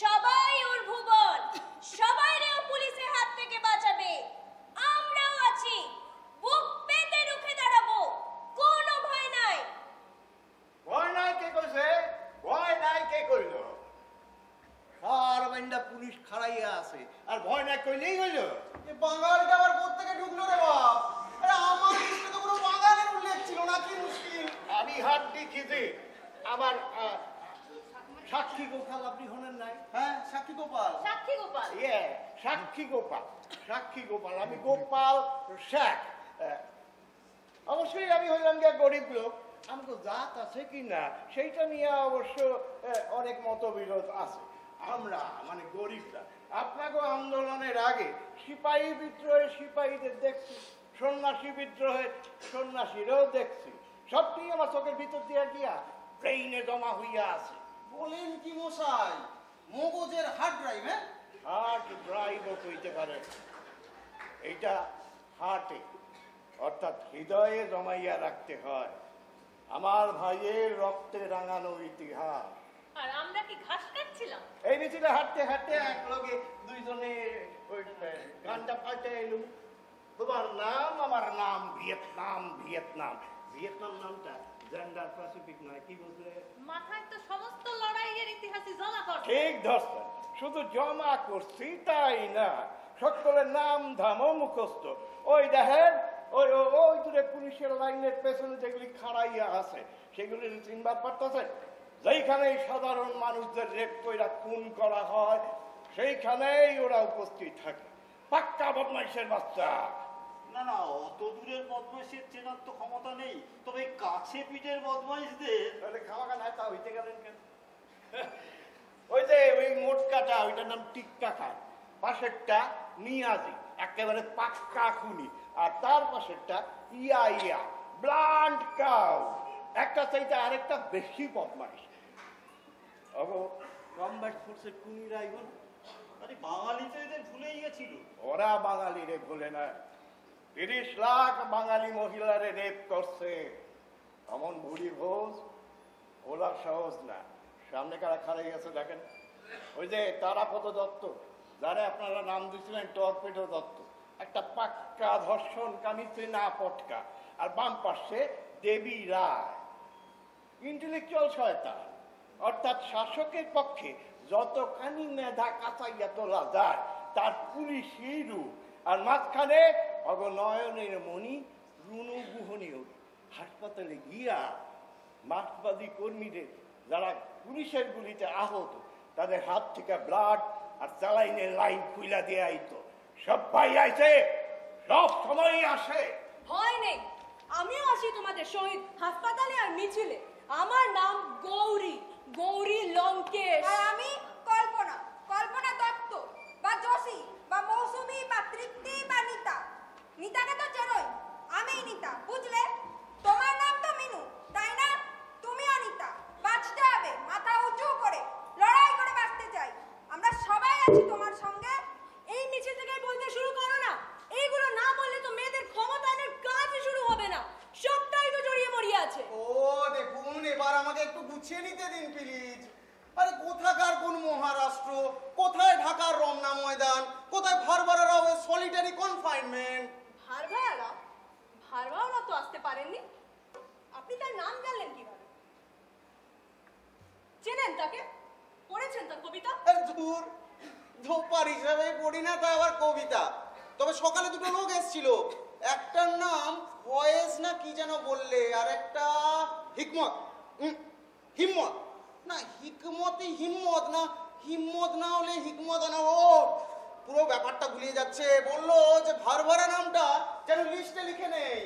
সবাই ওর ভুবন, সবাইরে ও পুলিশের হাত থেকে বাঁচাবে। আমরাও আছি, বুক পেতে রুখে দাঁড়াবো, কোনো ভয় নাই। ভয় নাই কে কইছে? ভয় নাই কে কইল? আর বাইন্দা পুলিশ খাড়াইয়া আছে, আর ভয় নাই কইলেই হইল। এই বাঙালিটা আবার কোত্থেকে ঢুকলো রে বাপ? আরে আমার লিস্টে তো কোনো বাঙালির উল্লেখ ছিল না, কি মুশকিল। আমি হাড্ডি খিদে আমার সাক্ষী গোপাল আপনি হলেন নাই? হ্যাঁ, সাক্ষী গোপাল। সাক্ষী গোপাল, ইয়ে সাক্ষী গোপাল, সাক্ষী গোপাল। আমি গোপাল শেখ। অবশ্যই আমি হইলাম গিয়ে গরিব লোক। আমাকে জাত আছে কি না সেইটা নিয়ে অবশ্য অনেক মতবিরোধ আছে। আমরা মানে গরিবরা আপনাকে আন্দোলনের আগে সিপাহী বিদ্রোহে সিপাহীদের দেখছি, সন্ন্যাসী বিদ্রোহে সন্ন্যাসীরাও দেখছি। সবটি আমার চোখের ভিতর দিয়ে গিয়া ব্রেইনে জমা হইয়া আছে। বলেন কি মশাই, মগজের হার্ড ড্রাইভ? হ্যাঁ, হার্ট ড্রাইভও কইতে পারেন। এইটা হার্টে অর্থাৎ হৃদয়ে জমাইয়া রাখতে হয় আমার ভাইয়ের রক্তে রাঙানো ইতিহাস। আর আমরা কি ঘাস কাটছিলাম? এই মিছিলে হাঁটতে হাঁটতে এক লগে দুইজনে ওই গানটা পাল্টে এলুম। তোমার নাম আমার নাম ভিয়েতনাম। ভিয়েতনাম ভিয়েতনাম নামটা জেন্ডার প্যাসিফিক নয়, কি বুঝলে? মাথায় তো সমস্ত লড়াইয়ের ইতিহাসই জমা করছে। ঠিক ধরছেন, শুধু জমা করছি তাই না, সকলের নাম ধামও মুখস্থ। ওই দেখেন ওই ওই দূরে পুলিশের লাইনের পেছনে যেগুলি খাড়াইয়া আছে সেগুলি চিনবার পারতেছে। যেইখানেই সাধারণ মানুষদের রেপ কইরা খুন করা হয় সেইখানেই ওরা উপস্থিত থাকে। পাক্কা বদমাইশের বাচ্চা। না না, অত দূরের বদমাইশের চেনার তো ক্ষমতা নেই, তবে কাছে পিঠের বদমাইশদের খাওয়া খানা তা হইতে গেলেন কেন? ওই যে ওই মোটকাটা ওইটার নাম টিক্কা খান, পাশেরটা নিয়াজি একেবারে পাক্কা খুনি, আর তার পাশেরটা ইয়া ইয়া ব্লান্ট কাউ, একটা চাইতে আরেকটা বেশি বদমাইশ। কমব্যাট ফোর্সের খুনিরা এখন আরে বাঙালি তো এদের ভুলেই গেছিল। ওরা বাঙালিরে ভুলে না, 30 লাখ বাঙালি মহিলারে রেপ করছে। এমন বুড়ি ভোজ ওরা সহজ না। সামনে কারা খাড়াই গেছে দেখেন, ওই যে তারাপদ দত্ত, যারা আপনারা নাম দিয়েছিলেন টর্পেডো দত্ত, একটা পাক্কা ধর্ষণ কামিতে না পটকা। আর বাম পাশে দেবী রায়, ইন্টেলেকচুয়াল শয়তান, অর্থাৎ শাসকের পক্ষে যতখানি মেধা কাঁচাইয়া তোলা যায় তার পুলিশই রূপ। আর মাঝখানে অগনয়নের মণি রুনু গুহনীয়। হাসপাতালে গিয়া মার্কসবাদী কর্মীদের যারা পুলিশের গুলিতে আহত তাদের হাত থেকে ব্লাড আর স্যালাইনের লাইন খুইলা দিয়ে আইতো। সবাই আইছে, সব সময় আসে। ভয় নেই, আমিও আসি তোমাদের শহীদ হাসপাতালে আর মিছিলে। আমার নাম গৌরী, গৌরী লঙ্কেশ। আর আমি কল্পনা, কল্পনা দত্ত বা জোশী বা মৌসুমী বা তৃপ্তি বা নিতা। নিতাকে তো চেনোই, আমিই নিতা, বুঝলে? তোমার নাম তো মিনু, তাই না? তুমিও নিতা। বাঁচতে হবে মাথা উঁচু করে, লড়াই করে বাঁচতে চাই। আমরা সবাই আছি তোমার সঙ্গে। এই মিছিল থেকে বলতে শুরু করো না, এইগুলো না বললে তো মেয়েদের ক্ষমতায়নের কাজই শুরু হবে না। সবটাই তো জড়িয়ে মরিয়ে আছে। ও দেখুন, এবার আমাকে একটু গুছিয়ে নিতে দিন প্লিজ। আরে কোথাকার কোন মহারাষ্ট্র, কোথায় ঢাকার রমনা ময়দান, কোথায় ভারভারারা সলিটারি কনফাইনমেন্ট। ভারভারারা? ভারভারারা তো আসতে পারেননি। আপনি তার নাম জানলেন কিভাবে? চেনেন তাকে? পড়েছেন তার কবিতা? দূর, ধোপার হিসাবে পড়ি না, তা আবার কবিতা। তবে সকালে দুটো লোক এসেছিল, একটার নাম ফয়েজ না কি যেন বললে, আর একটা হিকমত, হিম্মত না, হিকমতি হিম্মত না, হিম্মত না হলে হিকমত না, ও পুরো ব্যাপারটা ভুলিয়ে যাচ্ছে। বললো যে ভারভারা নামটা যেন লিস্টে লিখে নেই।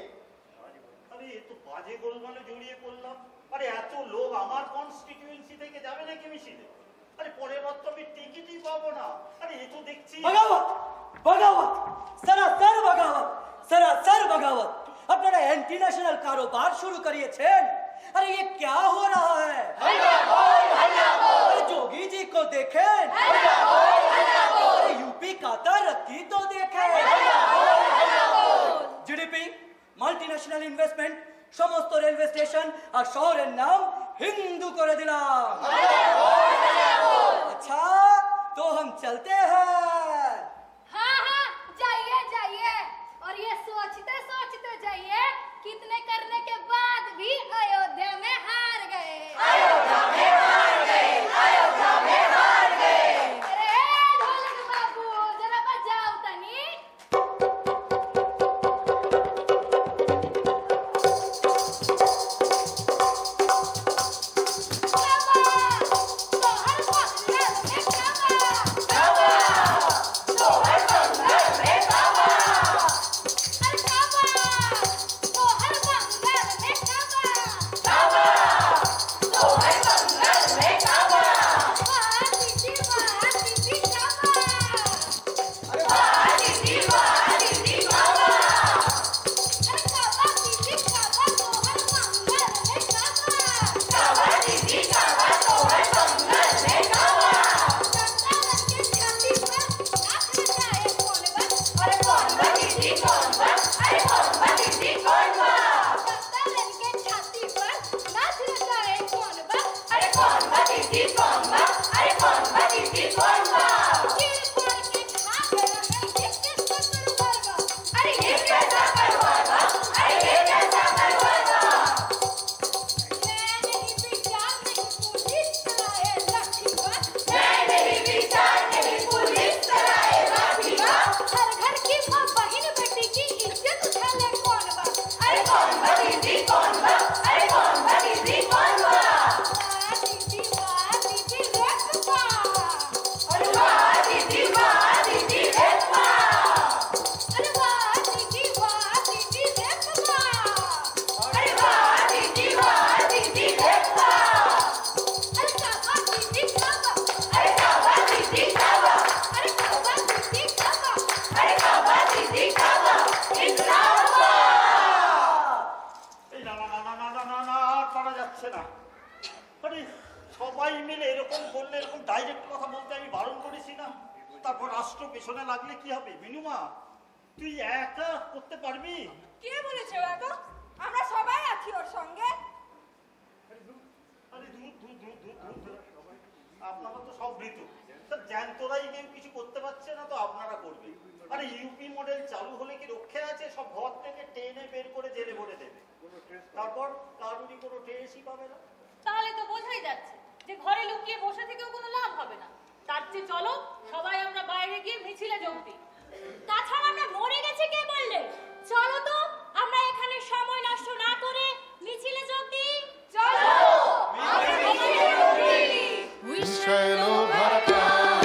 আরে এ তো বাজে গোলমালে জড়িয়ে পড়লাম। আরে এত লোক আমার কনস্টিটিউয়েন্সি থেকে যাবে নাকি মিছিলে? আরে পরের বার তো আমি টিকিটই পাবো না। আরে এ তো দেখছি बगावत बगावत सरासर बगावत सरासर बगावत। अपना एंटी नेशनल कारोबार शुरू करिएছেন। अरे ये क्या हो रहा है? अरे जोगी जी को देखें, अरे यूपी का तरक्की तो देखें। जीडीपी মাল্টিন্যাশনাল ইনভেস্টমেন্ট, সমস্ত রেলওয়ে স্টেশন আর শহরের নাম हिंदू করে দিলাম। अच्छा तो हम चलते हैं। हाँ हाँ जाइए जाइए, और ये सोचते सोचते जाइए कितने करने के बाद भी अयोध्या में हार गए। अयोध्या में हार गए, अयोध्या में हार गए। अरे ढोलक बाबू जरा बजाओ तनी। সবাই মিলে এরকম করলে, এরকম ডাইরেক্ট কথা বলতে আমি বারণ করেছি না? তারপর রাষ্ট্র পেছনে লাগলে কি হবে? মিনুমা তুই একা করতে পারবি? কে বলেছে ও একা? আমরা সবাই আছি ওর সঙ্গে। আরে আপনারা তো সব মৃত, জ্যান্তরাই কেউ কিছু করতে পারছে না, তো আপনারা করবে। আরে ইউপি মডেল চালু হলে কি রক্ষে আছে? সব ঘর থেকে টেনে বের করে জেলে ভরে দেবে, তারপর কারুরই কোনো ট্রেসই পাবে না। তাহলে তো বোঝাই যাচ্ছে যে ঘরে লুকিয়ে বসে থেকেও কোনো লাভ হবে না। তার চেয়ে চলো সবাই আমরা বাইরে গিয়ে মিছিলে যোগ দিই। তাছাড়া আমরা মরে গেছি কে বললে? চলো তো আমরা এখানে সময় নষ্ট না করে মিছিলে যোগ দিই। চলো মিছিলে যোগ দিই। We shall overcome.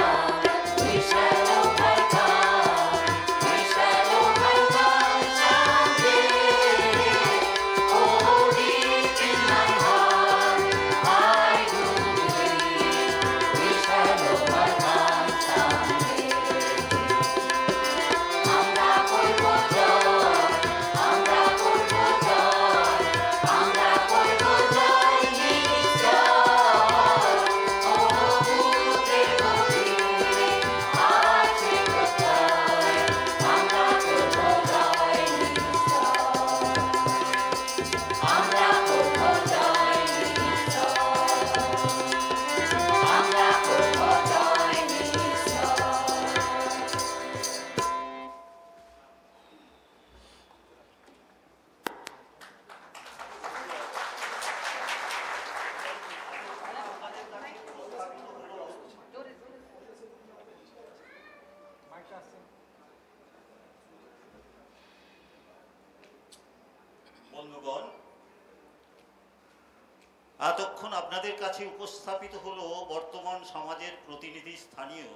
We shall overcome. We shall overcome someday. Oh, deep in my heart, I do believe we shall overcome someday. আমরা করব জয়, আমরা করব জয়, আমরা করব জয় নিশ্চয়। বন্ধুগণ, এতক্ষণ আপনাদের কাছে উপস্থাপিত হলো বর্তমান সমাজের প্রতিনিধি স্থানীয়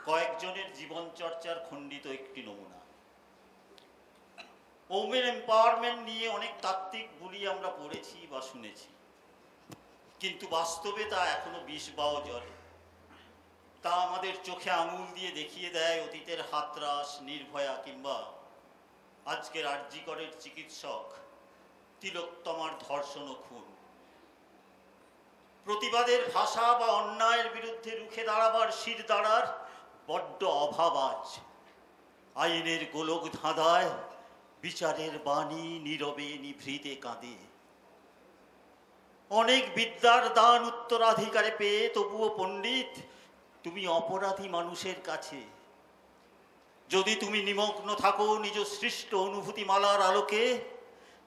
কয়েকজনের জীবন চর্চার খণ্ডিত একটি নমুনা। ওমেন এম্পাওয়ারমেন্ট নিয়ে অনেক তাত্ত্বিক বুলি আমরা পড়েছি বা শুনেছি, কিন্তু বাস্তবে তা এখনো বিষ বাও জ্বলে। তা আমাদের চোখে আঙুল দিয়ে দেখিয়ে দেয় অতীতের হাতরাস, নির্ভয়া কিংবা আজকের আরজিকরের চিকিৎসক তিলোত্তমার ধর্ষণ ও খুন। প্রতিবাদের ভাষা বা অন্যায়ের বিরুদ্ধে রুখে দাঁড়াবার শির দাঁড়ার বড্ড অভাব আজ। আইনের গোলক ধাঁধায় বিচারের বাণী নীরবে নিভৃতে কাঁদে। অনেক বিদ্যার দান উত্তরাধিকারে পেয়ে তবুও পণ্ডিত তুমি অপরাধী মানুষের কাছে। যদি তুমি নিমগ্ন থাকো নিজ সৃষ্ট অনুভূতিমালার আলোকে,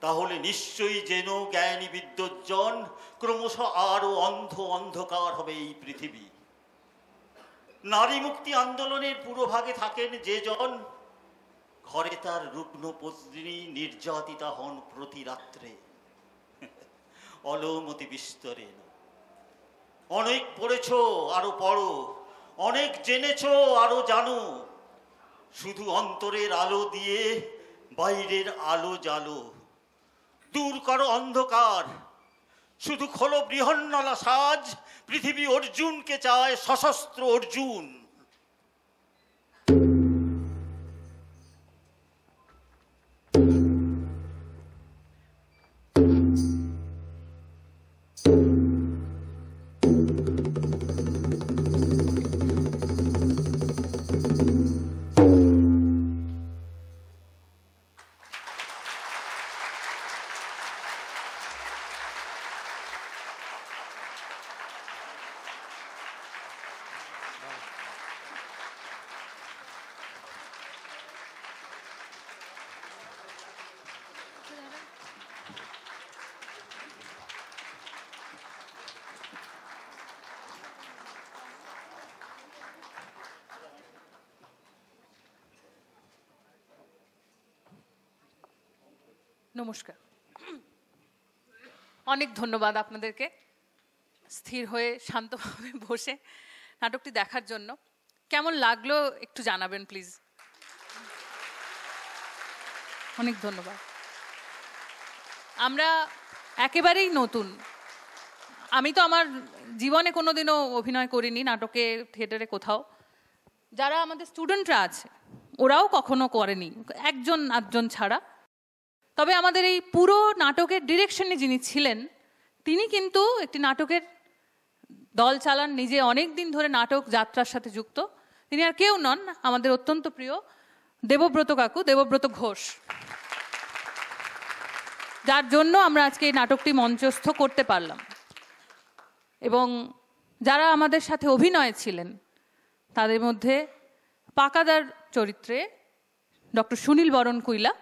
তাহলে নিশ্চয়ই যেন জ্ঞানী বিদ্বজ্জন ক্রমশ আরো অন্ধকার হবে এই পৃথিবী। নারী মুক্তি আন্দোলনের পুরোভাগে থাকেন যে জন, ঘরে তার রুগ্ন পত্নী নির্যাতিতা হন প্রতি রাত্রে। অলমতি বিস্তরে অনেক পড়েছ আরো পড়ো, অনেক জেনেছ আরো জানো। শুধু অন্তরের আলো দিয়ে বাইরের আলো জ্বালো। দূর করো অন্ধকার, শুধু খোলো বৃহন্নলা সাজ। পৃথিবী অর্জুনকে চায়, সশস্ত্র অর্জুন। নমস্কার, অনেক ধন্যবাদ আপনাদেরকে স্থির হয়ে শান্তভাবে বসে নাটকটি দেখার জন্য। কেমন লাগলো একটু জানাবেন প্লিজ। অনেক ধন্যবাদ। আমরা একেবারেই নতুন। আমি তো আমার জীবনে কোনোদিনও অভিনয় করিনি নাটকে, থিয়েটারে, কোথাও। যারা আমাদের স্টুডেন্টরা আছে ওরাও কখনো করেনি, একজন আধজন ছাড়া। তবে আমাদের এই পুরো নাটকের ডিরেকশনে যিনি ছিলেন তিনি কিন্তু একটি নাটকের দল চালান, নিজে অনেক দিন ধরে নাটক যাত্রার সাথে যুক্ত। তিনি আর কেউ নন, আমাদের অত্যন্ত প্রিয় দেবব্রত কাকু, দেবব্রত ঘোষ, যার জন্য আমরা আজকে এই নাটকটি মঞ্চস্থ করতে পারলাম। এবং যারা আমাদের সাথে অভিনয়ে ছিলেন তাদের মধ্যে পাকাদার চরিত্রে ডক্টর সুনীল বরণ কুইলা,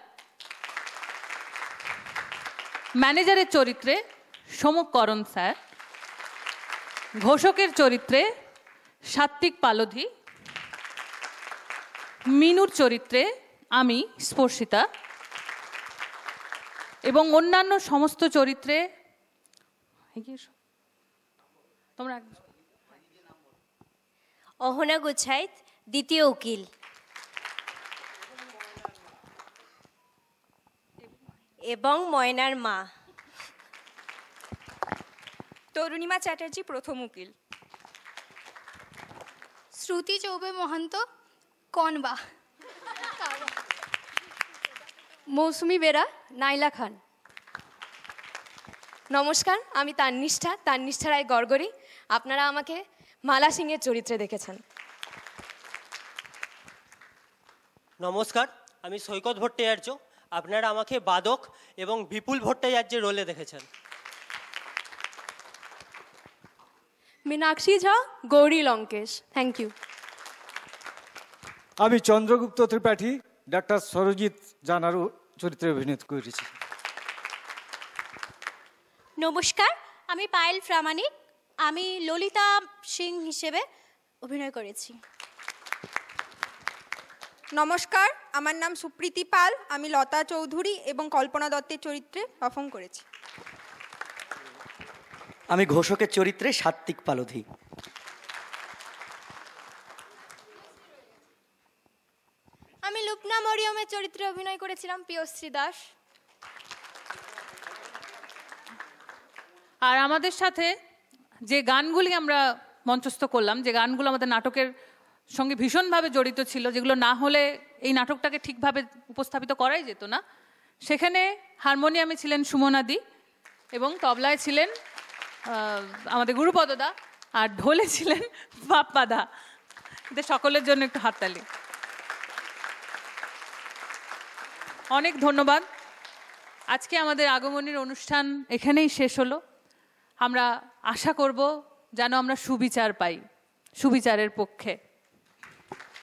ম্যানেজারের চরিত্রে সমক করণ স্যার, ঘোষকের চরিত্রে সাত্বিক পালোধি, মিনুর চরিত্রে আমি স্পর্শিতা, এবং অন্যান্য সমস্ত চরিত্রে তোমরা অহনা গোছাইত, দ্বিতীয় উকিল, এবং ময়নার মা, তরুণিমা চ্যাটার্জি, প্রথম উকিল, শ্রুতি চৌবে মহান্ত, কনবা, মৌসুমি বেরা, নাইলা খান। নমস্কার, আমি তান্নিষ্ঠা রায় গড়গড়ি। আপনারা আমাকে মালা সিংয়ের চরিত্রে দেখেছেন। নমস্কার, আমি সৈকত ভট্টাচার্য। আপনারা আমাকে বাদক এবং বিপুল ভট্টাচার্যের রোলে দেখেছেন। মীনাক্ষী ঝা, গৌরী লঙ্কেশ। Thank you. আমি চন্দ্রগুপ্ত ত্রিপাঠী, ডাক্তার সরজিৎ জানার চরিত্রে অভিনয় করেছি। নমস্কার, আমি পায়েল প্রামাণিক, আমি ললিতা সিং হিসেবে অভিনয় করেছি। নমস্কার, আমার নাম সুপ্রীতি পাল, আমি লতা চৌধুরী এবং কল্পনা দত্তের চরিত্রে পারফর্ম করেছি। আমি ঘোষকের চরিত্রে সাত্বিক পালোধি। আমি লুপনা মরিয়মের চরিত্রে অভিনয় করেছিলাম, পিয়শ্রী দাস। আর আমাদের সাথে যে গানগুলি আমরা মঞ্চস্থ করলাম, যে গানগুলো আমাদের নাটকের সঙ্গে ভীষণভাবে জড়িত ছিল, যেগুলো না হলে এই নাটকটাকে ঠিকভাবে উপস্থাপিত করাই যেত না, সেখানে হারমোনিয়ামে ছিলেন সুমনাদি এবং তবলায় ছিলেন আমাদের গুরুপদদা, আর ঢোলে ছিলেন বাপ্পাদা। এদের সকলের জন্য একটু হাততালি। অনেক ধন্যবাদ। আজকে আমাদের আগমনের অনুষ্ঠান এখানেই শেষ হলো। আমরা আশা করব যেন আমরা সুবিচার পাই, সুবিচারের পক্ষে।